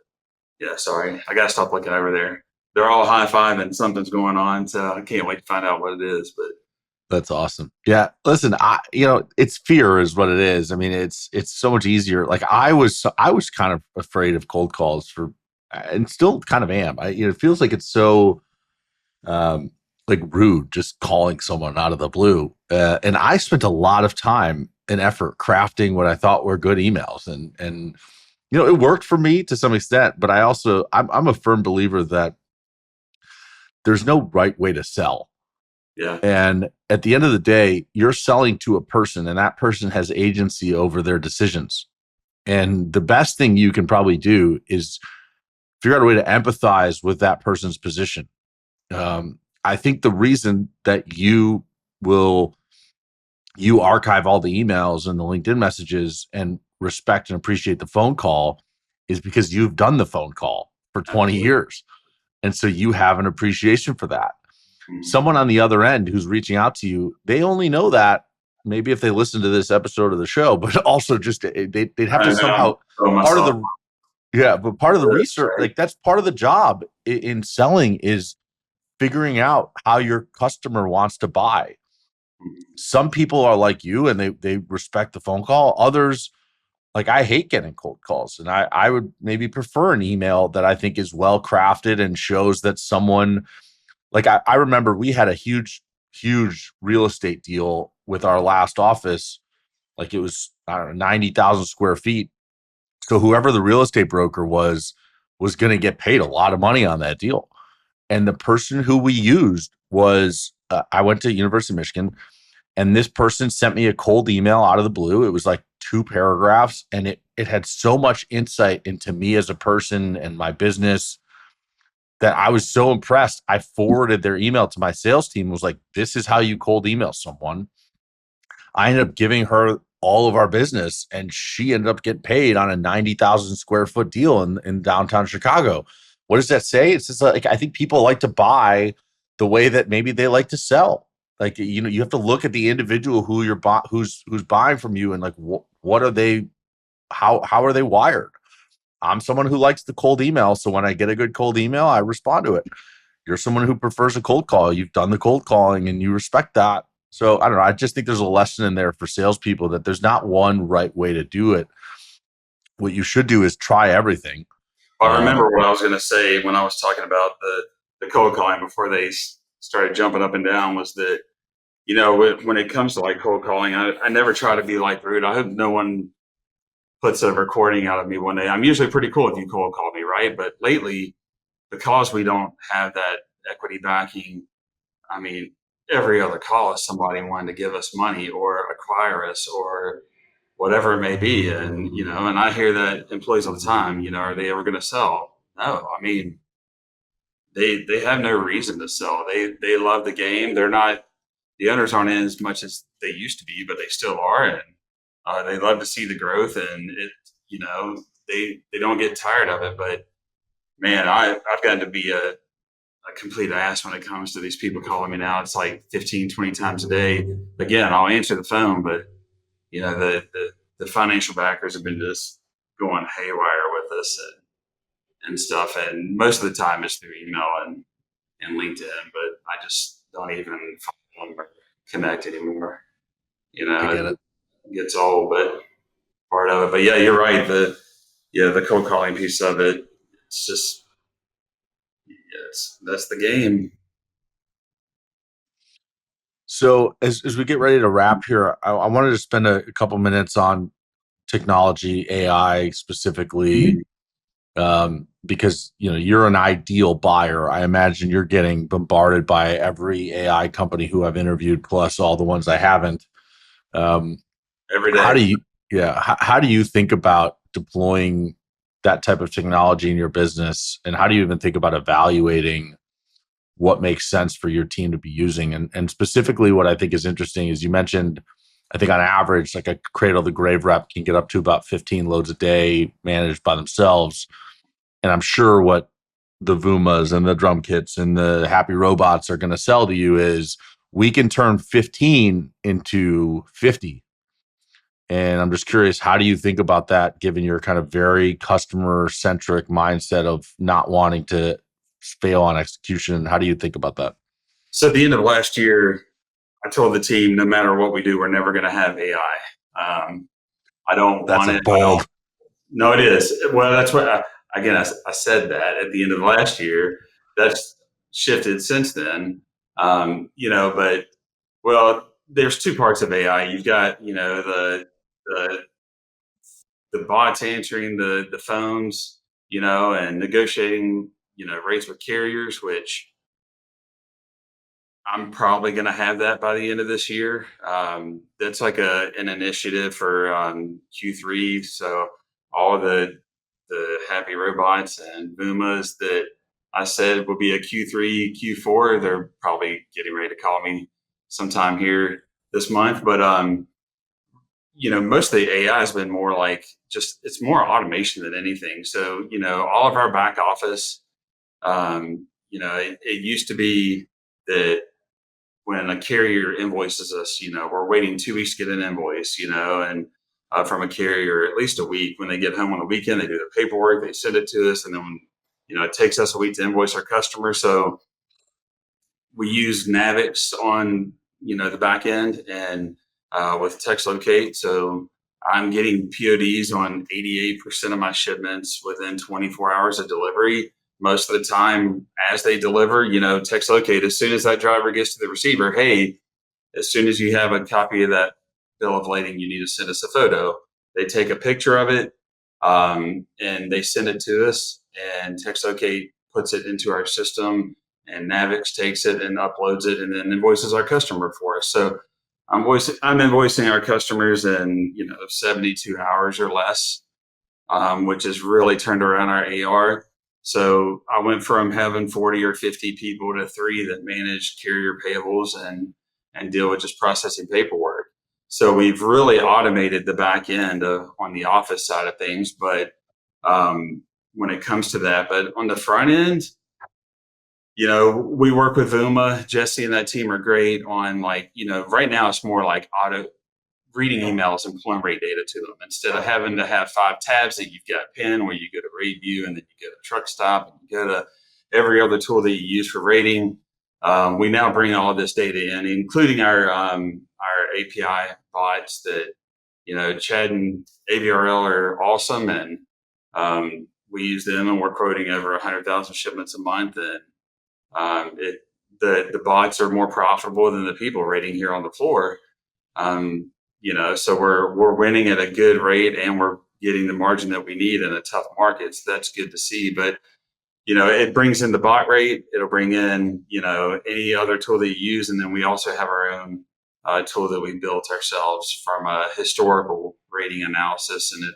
yeah, sorry, I gotta stop looking over there. They're all high fiving. Something's going on, so I can't wait to find out what it is. But that's awesome. Yeah, listen, it's fear is what it is. I mean, it's so much easier. Like I was kind of afraid of cold calls and still kind of am. It feels like it's so like rude just calling someone out of the blue. And I spent a lot of time and effort crafting what I thought were good emails, and it worked for me to some extent. But I'm a firm believer that there's no right way to sell. yeah. And at the end of the day, you're selling to a person, and that person has agency over their decisions. And the best thing you can probably do is figure out a way to empathize with that person's position. I think the reason that you archive all the emails and the LinkedIn messages and respect and appreciate the phone call is because you've done the phone call for 20 years. And so you have an appreciation for that. Someone on the other end who's reaching out to you, they only know that maybe if they listen to this episode of the show, but also just they'd have to somehow part of the research, like that's part of the job in selling is figuring out how your customer wants to buy. Some people are like you and they respect the phone call. Others, like I hate getting cold calls, and I would maybe prefer an email that I think is well crafted and shows that someone. Like I remember we had a huge real estate deal with our last office. Like it was, I don't know, 90,000 square feet. So whoever the real estate broker was going to get paid a lot of money on that deal. And the person who we used was, I went to University of Michigan, and this person sent me a cold email out of the blue. It was like 2 paragraphs, and it had so much insight into me as a person and my business that I was so impressed. I forwarded their email to my sales team, was like, this is how you cold email someone. I ended up giving her all of our business, and she ended up getting paid on a 90,000 square foot deal in downtown Chicago. What does that say? It's just like, I think people like to buy the way that maybe they like to sell. Like, you have to look at the individual who's buying from you, and like, what are they, how are they wired? I'm someone who likes the cold email. So when I get a good cold email, I respond to it. You're someone who prefers a cold call. You've done the cold calling and you respect that. So I don't know. I just think there's a lesson in there for salespeople that there's not one right way to do it. What you should do is try everything. I remember what I was going to say when I was talking about the cold calling before they started jumping up and down was that, when it comes to like cold calling, I never try to be like rude. I hope no one puts a recording out of me one day. I'm usually pretty cool if you cold call me, right? But lately, because we don't have that equity backing, I mean, every other call is somebody wanting to give us money or acquire us or whatever it may be. And, and I hear that employees all the time, are they ever going to sell? No, I mean, they have no reason to sell. They love the game. They're not, the owners aren't in as much as they used to be, but they still are. And they love to see the growth and you know, they don't get tired of it. But man, I've gotten to be a complete ass when it comes to these people calling me now. It's like 15, 20 times a day. Again, I'll answer the phone, but the financial backers have been just going haywire with us and stuff. And most of the time it's through email and LinkedIn, but I just don't even follow them or connect anymore. I get it. It gets old, but part of it. But yeah, you're right. The cold calling piece of it, it's just, yes, that's the game. So as we get ready to wrap here, I wanted to spend a couple minutes on technology, AI specifically, because you're an ideal buyer. I imagine you're getting bombarded by every AI company who I've interviewed, plus all the ones I haven't. Every day. How do you think about deploying that type of technology in your business, and how do you even think about evaluating what makes sense for your team to be using? And specifically, what I think is interesting is you mentioned, I think on average, like a cradle-to-grave rep can get up to about 15 loads a day managed by themselves. And I'm sure what the Vumas and the drum kits and the happy robots are going to sell to you is we can turn 15 into 50. And I'm just curious, how do you think about that, given your kind of very customer-centric mindset of not wanting to fail on execution? How do you think about that? So at the end of last year, I told the team, no matter what we do, we're never going to have AI. I don't That's want a it. bold. No, it is. Well, that's what, I said that at the end of last year. That's shifted since then. But, well, there's two parts of AI. You've got, the, the bots answering the phones, and negotiating, rates with carriers, which I'm probably going to have that by the end of this year. That's like an initiative for Q3. So all the happy robots and Boomas that I said would be a Q3, Q4, they're probably getting ready to call me sometime here this month. But most of the AI has been more like just it's more automation than anything. So all of our back office, it used to be that when a carrier invoices us, we're waiting 2 weeks to get an invoice, and from a carrier at least a week. When they get home on the weekend, they do the paperwork, they send it to us, and then it takes us a week to invoice our customer. So we use Navix on the back end and with text locate. So I'm getting PODs on 88% of my shipments within 24 hours of delivery. Most of the time, as they deliver, text locate, as soon as that driver gets to the receiver, hey, as soon as you have a copy of that bill of lading, you need to send us a photo. They take a picture of it and they send it to us, and TextLocate puts it into our system, and Navix takes it and uploads it and then invoices our customer for us. So I'm invoicing our customers in 72 hours or less, which has really turned around our AR. So I went from having 40 or 50 people to 3 that manage carrier payables and deal with just processing paperwork. So we've really automated the back end on the office side of things. But when it comes to that, but on the front end, we work with Vuma. Jesse and that team are great on right now it's more like auto reading emails and pulling rate data to them instead of having to have 5 tabs that you've got pinned where you go to rate view and then you go to truck stop and you go to every other tool that you use for rating. We now bring all of this data in, including our API bots that, Chad and AVRL are awesome. And we use them and we're quoting over 100,000 shipments a month. And The bots are more profitable than the people rating here on the floor. So we're winning at a good rate, and we're getting the margin that we need in a tough market. So that's good to see. But it brings in the bot rate. It'll bring in any other tool that you use, and then we also have our own tool that we built ourselves from a historical rating analysis, and it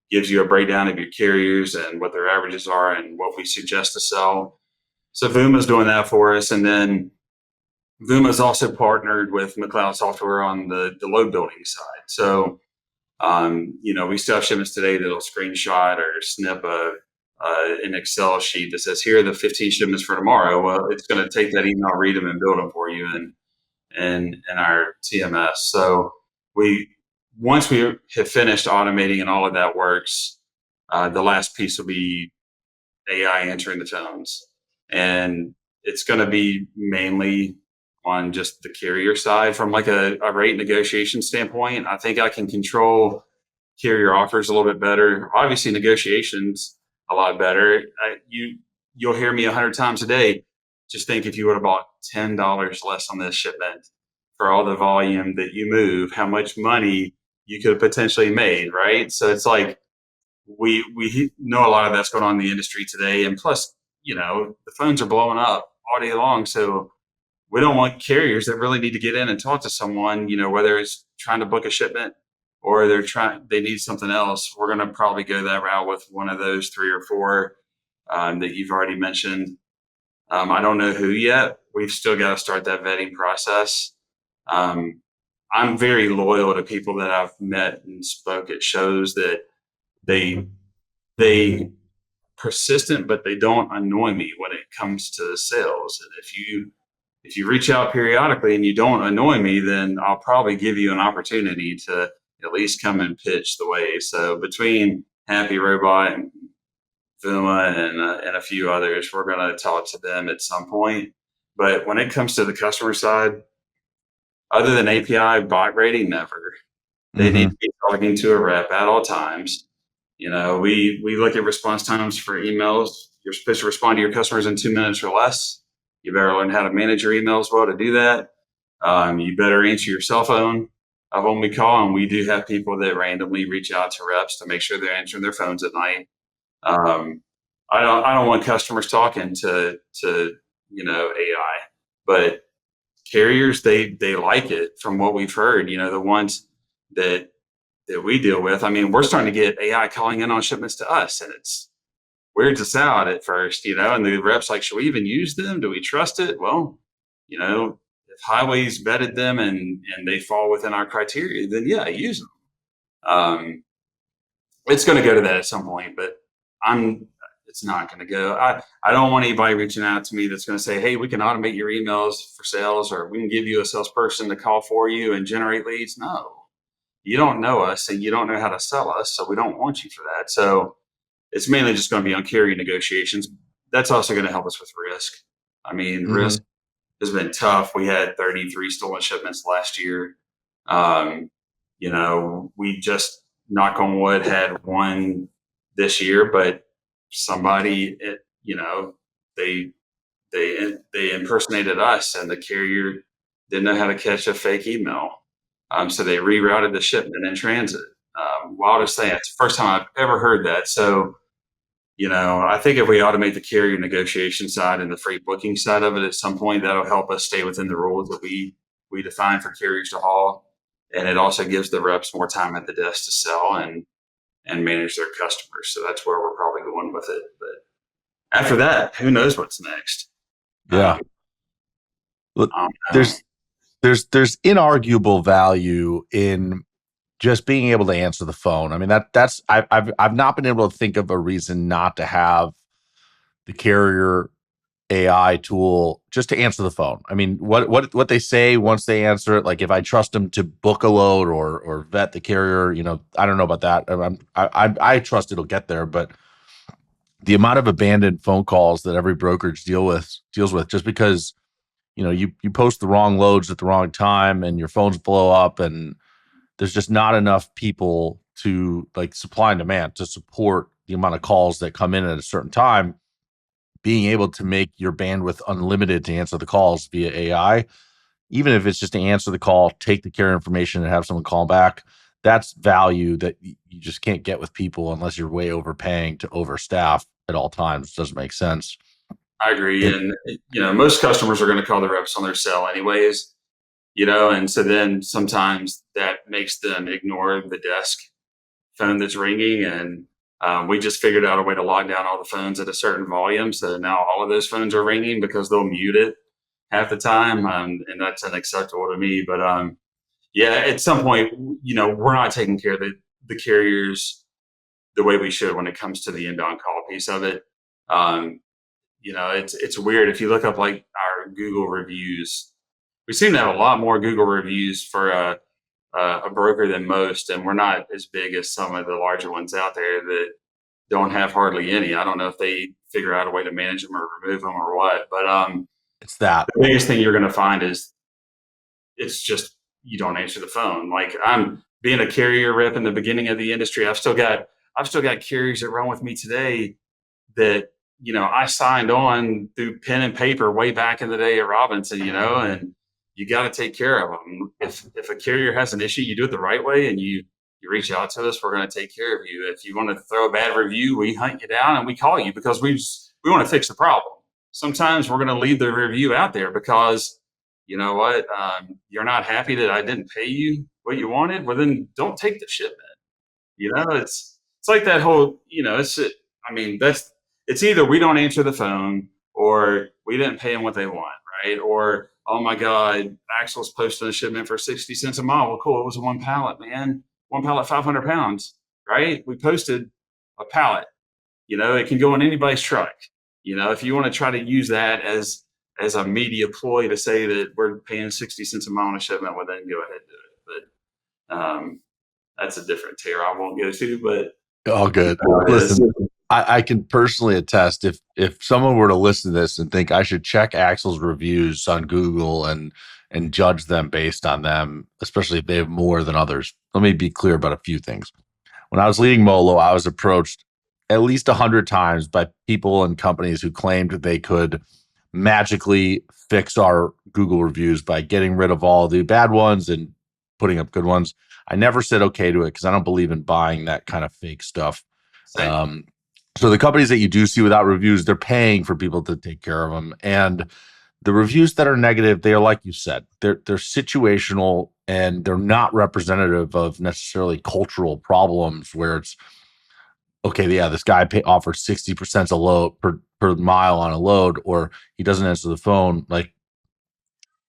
gives you a breakdown of your carriers and what their averages are and what we suggest to sell. So Vuma's doing that for us, and then Vuma's also partnered with McLeod software on the load building side. So, we still have shipments today that'll screenshot or snip an Excel sheet that says, here are the 15 shipments for tomorrow. Well, it's going to take that email, read them, and build them for you in our TMS. So once we have finished automating and all of that works, the last piece will be AI answering the phones. And it's going to be mainly on just the carrier side. From like a rate negotiation standpoint, I think I can control carrier offers a little bit better. Obviously, negotiations a lot better. You'll hear me 100 times a day. Just think, if you would have bought $10 less on this shipment for all the volume that you move, how much money you could have potentially made, right? So it's like we know a lot of that's going on in the industry today, and plus, the phones are blowing up all day long. So we don't want carriers that really need to get in and talk to someone, whether it's trying to book a shipment or they need something else. We're going to probably go that route with one of those 3 or 4 that you've already mentioned. I don't know who yet. We've still got to start that vetting process. I'm very loyal to people that I've met and spoke at shows that they persistent, but they don't annoy me when it comes to sales. And if you reach out periodically and you don't annoy me, then I'll probably give you an opportunity to at least come and pitch the way. So between Happy Robot and Vuma and a few others, we're going to talk to them at some point. But when it comes to the customer side, other than API bot rating, never. They need to be talking to a rep at all times. We look at response times for emails. You're supposed to respond to your customers in 2 minutes or less. You better learn how to manage your emails well to do that. You better answer your cell phone when we call, and we do have people that randomly reach out to reps to make sure they're answering their phones at night. I don't want customers talking to AI, but carriers they like it from what we've heard. The ones that we deal with. I mean, we're starting to get AI calling in on shipments to us, and it's weirds us out at first, and the reps like, should we even use them? Do we trust it? Well, if Highways vetted them and they fall within our criteria, then yeah, use them. It's going to go to that at some point, but it's not going to go. I don't want anybody reaching out to me that's going to say, hey, we can automate your emails for sales, or we can give you a salesperson to call for you and generate leads. No, you don't know us and you don't know how to sell us, so we don't want you for that. So it's mainly just going to be on carrier negotiations. That's also going to help us with risk. I mean, risk has been tough. We had 33 stolen shipments last year. We just, knock on wood, had one this year, but somebody, they impersonated us, and the carrier didn't know how to catch a fake email. So they rerouted the shipment in transit. Wildest thing. It's the first time I've ever heard that. So, I think if we automate the carrier negotiation side and the freight booking side of it at some point, that'll help us stay within the rules that we define for carriers to haul. And it also gives the reps more time at the desk to sell and manage their customers. So that's where we're probably going with it. But after that, who knows what's next? Yeah. There's inarguable value in just being able to answer the phone. I mean, that's I've not been able to think of a reason not to have the carrier AI tool just to answer the phone. I mean, what they say once they answer it, like if I trust them to book a load or vet the carrier, I don't know about that. I trust it'll get there, but the amount of abandoned phone calls that every brokerage deals with just because you post the wrong loads at the wrong time and your phones blow up, and there's just not enough people to, like, supply and demand to support the amount of calls that come in at a certain time. being able to make your bandwidth unlimited to answer the calls via AI, even if it's just to answer the call, take the carrier information and have someone call back, that's value that you just can't get with people unless you're way overpaying to overstaff at all times. Doesn't make sense. I agree. It, And, most customers are going to call the reps on their cell anyways, and so then sometimes that makes them ignore the desk phone that's ringing. And we just figured out a way to lock down all the phones at a certain volume. So now all of those phones are ringing because they'll mute it half the time. And that's unacceptable to me. But yeah, at some point, we're not taking care of the carriers the way we should when it comes to the inbound call piece of it. Um, it's weird. If you look up like our Google reviews, we seem to have a lot more Google reviews for a broker than most, and we're not as big as some of the larger ones out there that don't have hardly any. I don't know if they figure out a way to manage them or remove them or what, but it's that. the biggest thing you're going to find is it's just you don't answer the phone. Like, I'm being a carrier rep in the beginning of the industry. I've still got carriers that run with me today that I signed on through pen and paper way back in the day at Robinson. And you got to take care of them. If a carrier has an issue, you do it the right way, and you reach out to us. We're going to take care of you. If you want to throw a bad review, we hunt you down and we call you because we want to fix the problem. Sometimes we're going to leave the review out there because you know what, you're not happy that I didn't pay you what you wanted. Well, then don't take the shipment. It's like that whole, it's either we don't answer the phone or we didn't pay them what they want, right? Or, oh my God, Axel's posting a shipment for 60 cents a mile. Well, cool. It was one pallet, man. One pallet, 500 pounds, right? We posted a pallet. It can go in anybody's truck. If you want to try to use that as a media ploy to say that we're paying 60 cents a mile on a shipment, well, then go ahead and do it. But that's a different tier I won't go to, but All good. Listen, I can personally attest if someone were to listen to this and think I should check Axel's reviews on Google and judge them based on them, especially if they have more than others. Let me be clear about a few things. When I was leading Molo, I was approached at least 100 times by people and companies who claimed they could magically fix our Google reviews by getting rid of all the bad ones and putting up good ones. I never said okay to it because I don't believe in buying that kind of fake stuff. So the companies that you do see without reviews, they're paying for people to take care of them. And the reviews that are negative, they are, like you said, they're situational and they're not representative of necessarily cultural problems where it's, okay, yeah, this guy offers 60% a load per mile on a load, or he doesn't answer the phone. Like,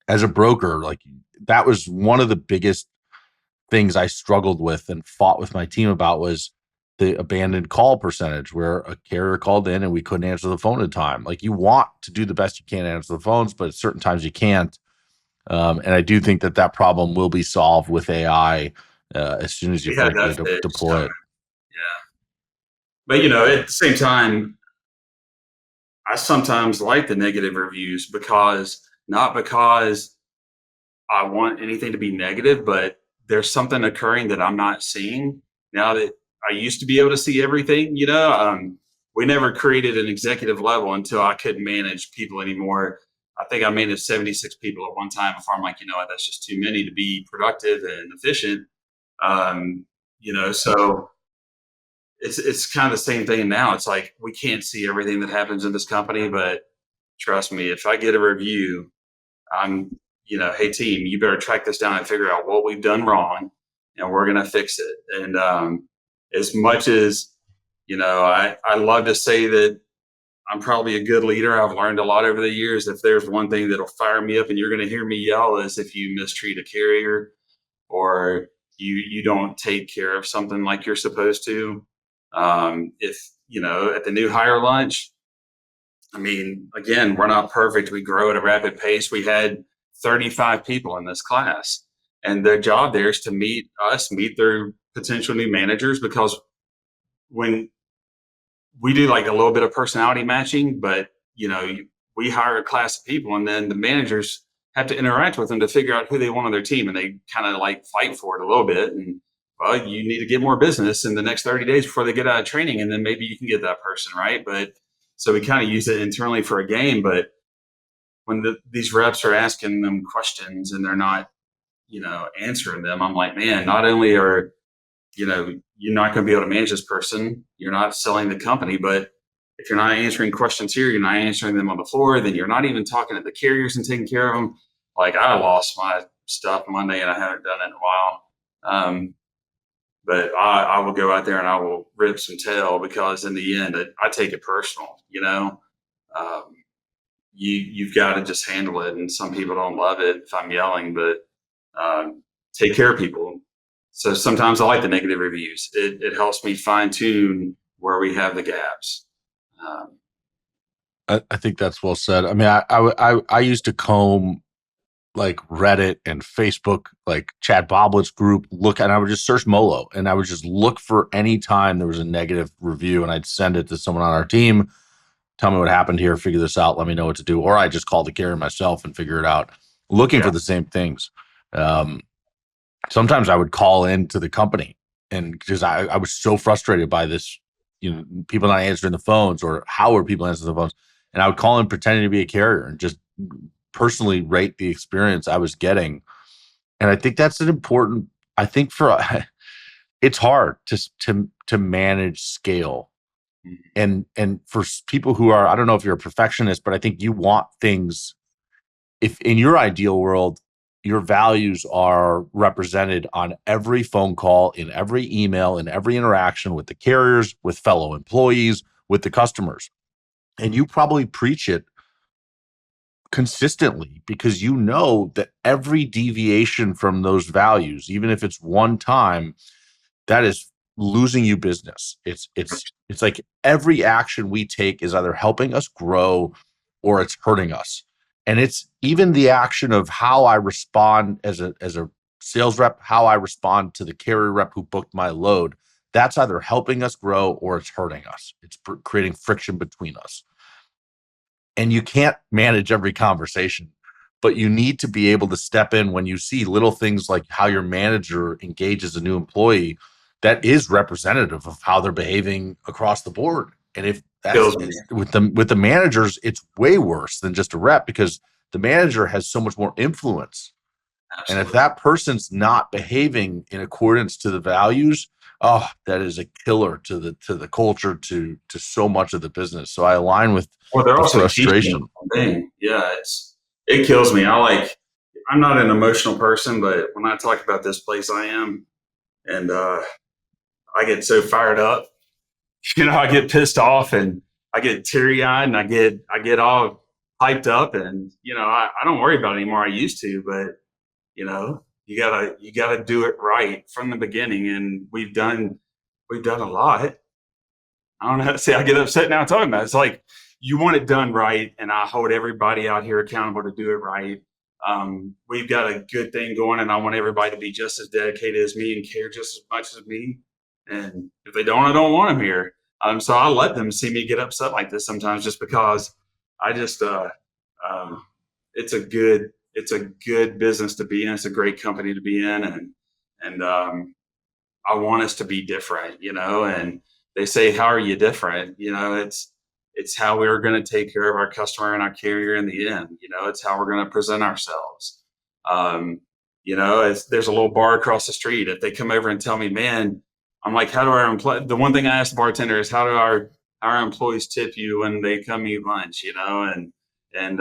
as a broker, like, that was one of the biggest things I struggled with and fought with my team about was the abandoned call percentage, where a carrier called in and we couldn't answer the phone in time. Like, you want to do the best you can to answer the phones, but at certain times you can't. And I do think that problem will be solved with AI as soon as you frankly deploy it. Yeah. But, at the same time, I sometimes like the negative reviews not because I want anything to be negative, but there's something occurring that I'm not seeing now that I used to be able to see everything. We never created an executive level until I couldn't manage people anymore. I think I managed 76 people at one time before I'm like, that's just too many to be productive and efficient. So it's kind of the same thing now. It's like, we can't see everything that happens in this company, but trust me, if I get a review, I'm, hey team, you better track this down and figure out what we've done wrong, and we're going to fix it. And as much as, I love to say that I'm probably a good leader. I've learned a lot over the years. If there's one thing that'll fire me up and you're going to hear me yell, is if you mistreat a carrier or you don't take care of something like you're supposed to. If, at the new hire lunch, again, we're not perfect. We grow at a rapid pace. We had 35 people in this class, and their job there is to meet their potential new managers, because when we do like a little bit of personality matching, but we hire a class of people and then the managers have to interact with them to figure out who they want on their team. And they kind of like fight for it a little bit. And well, you need to get more business in the next 30 days before they get out of training. And then maybe you can get that person, right? But So we kind of use it internally for a game, but when these reps are asking them questions and they're not, answering them, I'm like, man, not only are, you're not going to be able to manage this person, you're not selling the company, but if you're not answering questions here, you're not answering them on the floor, then you're not even talking to the carriers and taking care of them. Like I lost my stuff Monday and I haven't done it in a while. But I will go out there and I will rip some tail because in the end, I take it personal, um, you've got to just handle it. And some people don't love it if I'm yelling, but take care of people. So sometimes I like the negative reviews. It helps me fine tune where we have the gaps. I think that's well said. I mean, I used to comb like Reddit and Facebook, like Chad Boblett's group, and I would just search Molo and I would just look for any time there was a negative review and I'd send it to someone on our team. Tell me what happened here, figure this out, let me know what to do. Or I just call the carrier myself and figure it out, looking for the same things. Sometimes I would call into the company and because I was so frustrated by this, people not answering the phones or how are people answering the phones. And I would call in pretending to be a carrier and just personally rate the experience I was getting. And I think that's an important, I think it's hard to manage scale. And for people who are, I don't know if you're a perfectionist, but I think you want things, if in your ideal world, your values are represented on every phone call, in every email, in every interaction with the carriers, with fellow employees, with the customers. And you probably preach it consistently because you know that every deviation from those values, even if it's one time, that is losing you business. It's like every action we take is either helping us grow or it's hurting us. And it's even the action of how I respond as a sales rep, how I respond to the carrier rep who booked my load. That's either helping us grow or it's hurting us. It's creating friction between us. And you can't manage every conversation, but you need to be able to step in when you see little things like how your manager engages a new employee that is representative of how they're behaving across the board. And if that's with the managers, it's way worse than just a rep because the manager has so much more influence. Absolutely. And if that person's not behaving in accordance to the values, that is a killer to the culture, to so much of the business. So I align with they're also frustration. Yeah, it kills me. I'm not an emotional person, but when I talk about this place, I am, and I get so fired up. I get pissed off and I get teary eyed and I get all hyped up, and I don't worry about it anymore. I used to, but you gotta do it right from the beginning, and we've done a lot. I don't know how to say. I get upset now talking about it. It's like you want it done right, and I hold everybody out here accountable to do it right. We've got a good thing going, and I want everybody to be just as dedicated as me and care just as much as me. And if they don't, I don't want them here. So I let them see me get upset like this sometimes, just because I just it's a good business to be in. It's a great company to be in, and I want us to be different, and they say, how are you different? It's how we're going to take care of our customer and our carrier in the end. It's how we're going to present ourselves. There's a little bar across the street. If they come over and tell me, man, I'm like, how do our the one thing I ask the bartender is, how do our employees tip you when they come eat lunch, and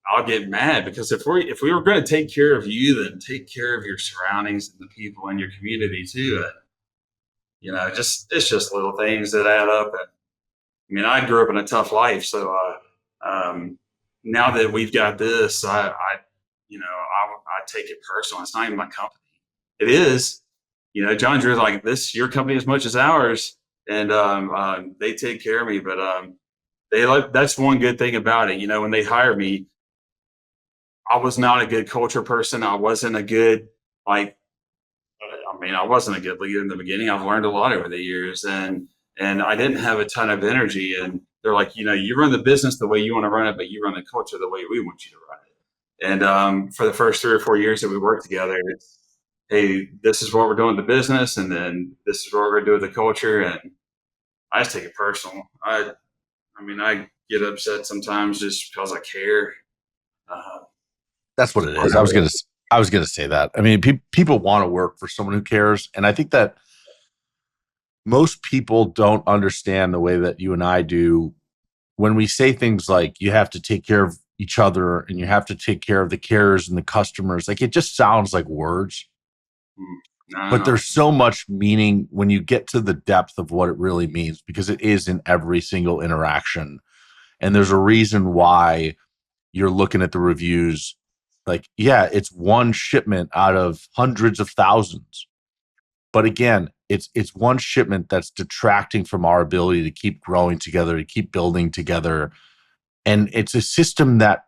I'll get mad, because if we were going to take care of you, then take care of your surroundings and the people in your community too. And, it's just little things that add up. And I grew up in a tough life. So, now that we've got this, I take it personal. It's not even my company. It is, John Drew's like, this, your company as much as ours. And, they take care of me, but, that's one good thing about it. When they hire me, I was not a good culture person. I wasn't a good, I wasn't a good leader in the beginning. I've learned a lot over the years, and I didn't have a ton of energy. And they're like, you run the business the way you want to run it, but you run the culture the way we want you to run it. And for the first 3 or 4 years that we worked together, it's, hey, this is what we're doing with the business, and then this is what we're going to do with the culture. And I just take it personal. I mean, I get upset sometimes just because I care. That's what it is. I was gonna say that. I mean, people want to work for someone who cares, and I think that most people don't understand the way that you and I do when we say things like you have to take care of each other and you have to take care of the carriers and the customers. Like, it just sounds like words, but No. there's so much meaning when you get to the depth of what it really means, because it is in every single interaction. And there's a reason why you're looking at the reviews. Like, yeah, it's one shipment out of hundreds of thousands. But again, it's one shipment that's detracting from our ability to keep growing together, to keep building together. And it's a system that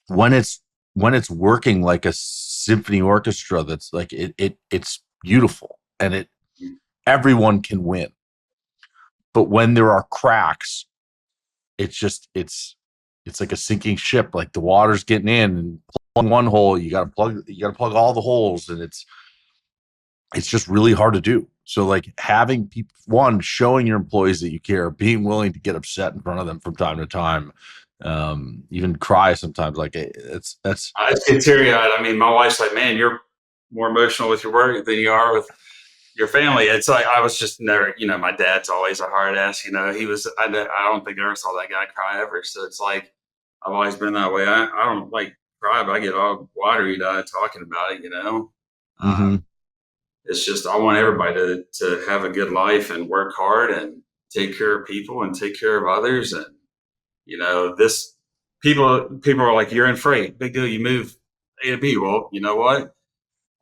when it's working like a symphony orchestra, that's like it's beautiful, and everyone can win. But when there are cracks, it's like a sinking ship. Like, the water's getting in, and plug one hole, you gotta plug all the holes, and it's just really hard to do. So, like, having people, one, showing your employees that you care, being willing to get upset in front of them from time to time, even cry sometimes. Like, that's I just get teary eyed. I mean, my wife's like, man, you're more emotional with your work than you are with your family. It's like, I was just never, my dad's always a hard ass. I don't think I ever saw that guy cry ever. So it's like, I've always been that way. I don't like cry, but I get all watery eyed talking about it. mm-hmm. It's just, I want everybody to have a good life and work hard and take care of people and take care of others. And, this people are like, you're in freight, big deal. You move A to B. Well, you know what?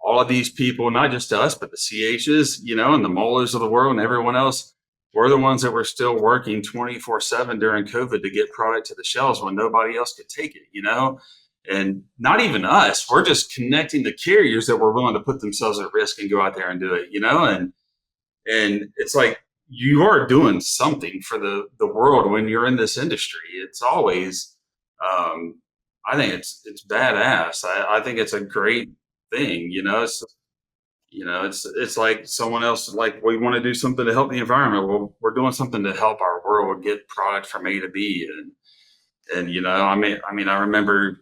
All of these people, not just us, but the CHs, and the Mollers of the world and everyone else, we're the ones that were still working 24/7 during COVID to get product to the shelves when nobody else could take it. And not even us. We're just connecting the carriers that were willing to put themselves at risk and go out there and do it, and it's like, you are doing something for the world when you're in this industry. It's always, I think it's badass. I think it's a great thing. It's like someone else, like, we want to do something to help the environment. Well, we're doing something to help our world get product from A to B. And I remember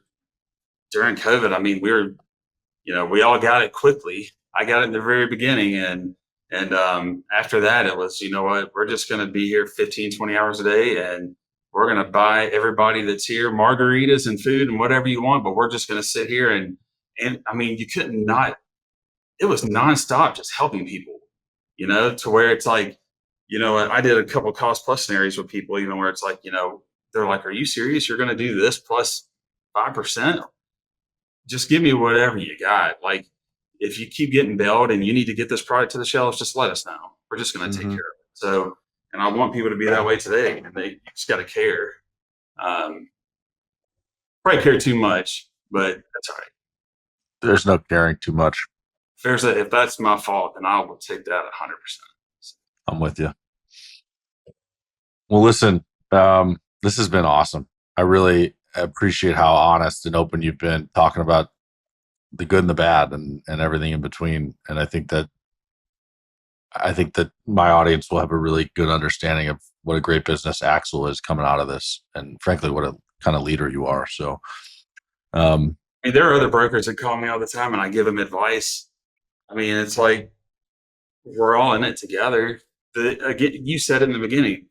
during COVID, we all got it quickly. I got it in the very beginning. And after that, it was, what, we're just going to be here 15, 20 hours a day. And we're going to buy everybody that's here margaritas and food and whatever you want. But we're just going to sit here and I mean, you couldn't not, it was nonstop just helping people, to where it's like, I did a couple of cost plus scenarios with people, where it's like, they're like, are you serious? You're going to do this plus 5%? Just give me whatever you got. Like, if you keep getting bailed and you need to get this product to the shelves, just let us know. We're just going to take care of it. So, and I want people to be that way today. And you just got to care. Probably care too much, but that's all right. There's no caring too much. If that's my fault, then I will take that 100%. I'm with you. Well, listen, this has been awesome. I really appreciate how honest and open you've been talking about the good and the bad and everything in between. And I think that my audience will have a really good understanding of what a great business Axel is coming out of this, and frankly, what a kind of leader you are. So, there are other brokers that call me all the time and I give them advice. It's like, we're all in it together. Again, you said in the beginning,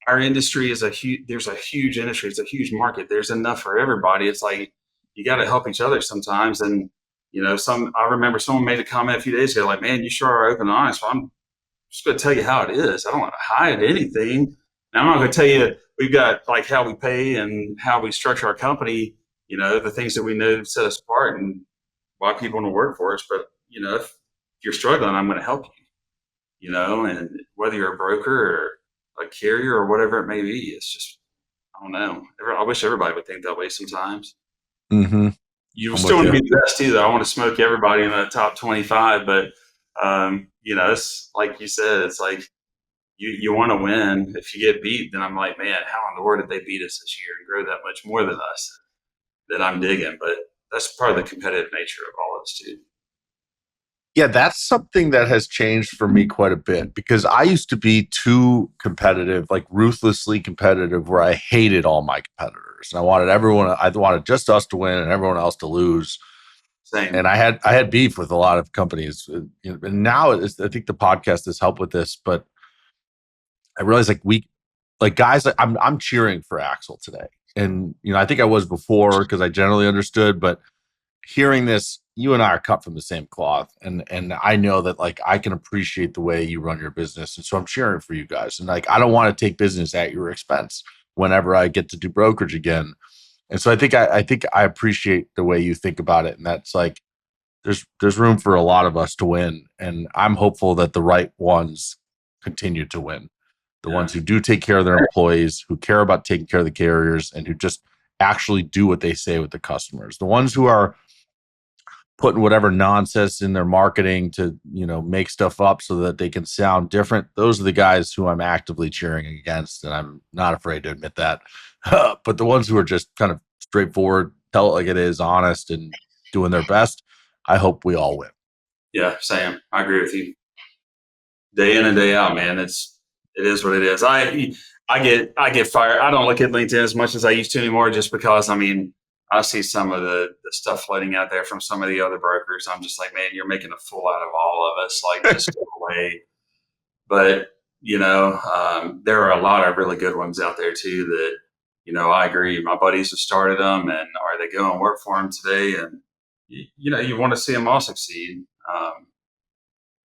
our industry is there's a huge industry. It's a huge market. There's enough for everybody. It's like, you got to help each other sometimes. And, I remember someone made a comment a few days ago, like, man, you sure are open and honest. Well, I'm just going to tell you how it is. I don't want to hide anything. Now, I'm not going to tell you we've got like how we pay and how we structure our company, the things that we know set us apart and why people want to work for us. But, if you're struggling, I'm going to help you, and whether you're a broker or a carrier or whatever it may be, it's just, I don't know. I wish everybody would think that way sometimes. mm-hmm. You still want to be the best too, though. I want to smoke everybody in the top 25, but it's like you said, it's like you want to win. If you get beat, then I'm like, man, how in the world did they beat us this year and grow that much more than us? That I'm digging, but that's part of the competitive nature of all of this too. Yeah, that's something that has changed for me quite a bit, because I used to be too competitive, like ruthlessly competitive, where I hated all my competitors. And I wanted just us to win and everyone else to lose. Same. And I had beef with a lot of companies. And now I think the podcast has helped with this, but I realize guys, I'm cheering for Axel today. And, I think I was before because I generally understood, but hearing this, you and I are cut from the same cloth, and I know that like I can appreciate the way you run your business, and so I'm cheering for you guys. And like I don't want to take business at your expense whenever I get to do brokerage again. And so I think I appreciate the way you think about it, and that's like there's room for a lot of us to win, and I'm hopeful that the right ones continue to win. The ones who do take care of their employees, who care about taking care of the carriers, and who just actually do what they say with the customers. The ones who are putting whatever nonsense in their marketing to, make stuff up so that they can sound different. Those are the guys who I'm actively cheering against. And I'm not afraid to admit that. But the ones who are just kind of straightforward, tell it like it is, honest, and doing their best, I hope we all win. Yeah, Sam, I agree with you. Day in and day out, man. It is what it is. I get fired. I don't look at LinkedIn as much as I used to anymore, just because I see some of the stuff floating out there from some of the other brokers. I'm just like, man, you're making a fool out of all of us. Like, just go away. But, there are a lot of really good ones out there too that, I agree. My buddies have started them, and are they going to work for them today? And, you want to see them all succeed.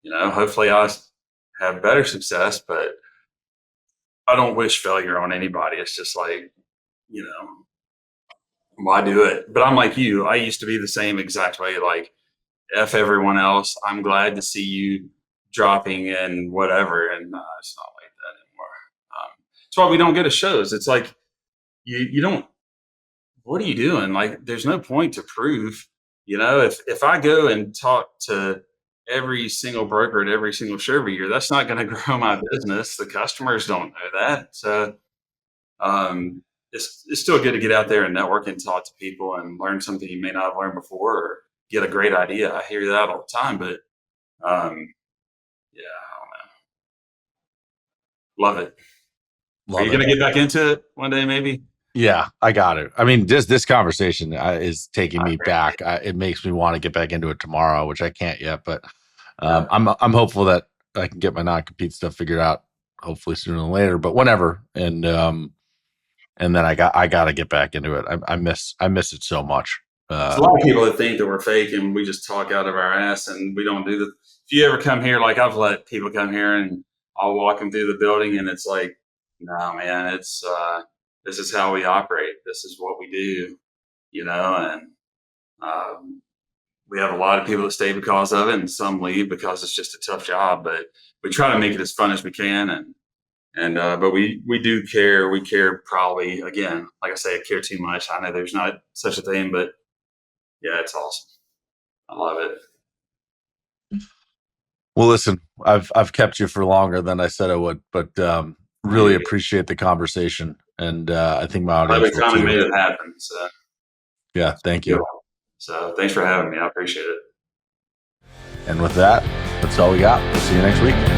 Hopefully I have better success, but I don't wish failure on anybody. It's just like, why do it? But I'm like you. I used to be the same exact way. Like, F everyone else. I'm glad to see you dropping and whatever. And it's not like that anymore. That's why we don't go to shows. It's like, you don't, what are you doing? Like, there's no point to prove, if I go and talk to every single broker at every single show every year, that's not going to grow my business. The customers don't know that. So, it's still good to get out there and network and talk to people and learn something you may not have learned before, or get a great idea. I hear that all the time, but yeah, I don't know. Love it. Are you going to get back into it one day, maybe? Yeah, I got it. I mean, just this conversation is taking me back. It makes me want to get back into it tomorrow, which I can't yet, but I'm hopeful that I can get my non-compete stuff figured out, hopefully sooner than later, but whenever. And then I got to get back into it. I miss it so much. There's a lot of people that think that we're fake and we just talk out of our ass and we don't do the. If you ever come here, like I've let people come here and I'll walk them through the building, and it's like, no, man, it's this is how we operate. This is what we do, and we have a lot of people that stay because of it, and some leave because it's just a tough job. But we try to make it as fun as we can, but we do care. We care probably, again, like I say, I care too much. I know there's not such a thing, but yeah, it's awesome. I love it. Well, listen, I've kept you for longer than I said I would, but really appreciate the conversation, and I think my audience will too. Made it happen. So yeah, thank you. So thanks for having me. I appreciate it. And with that, that's all we got. We'll see you next week.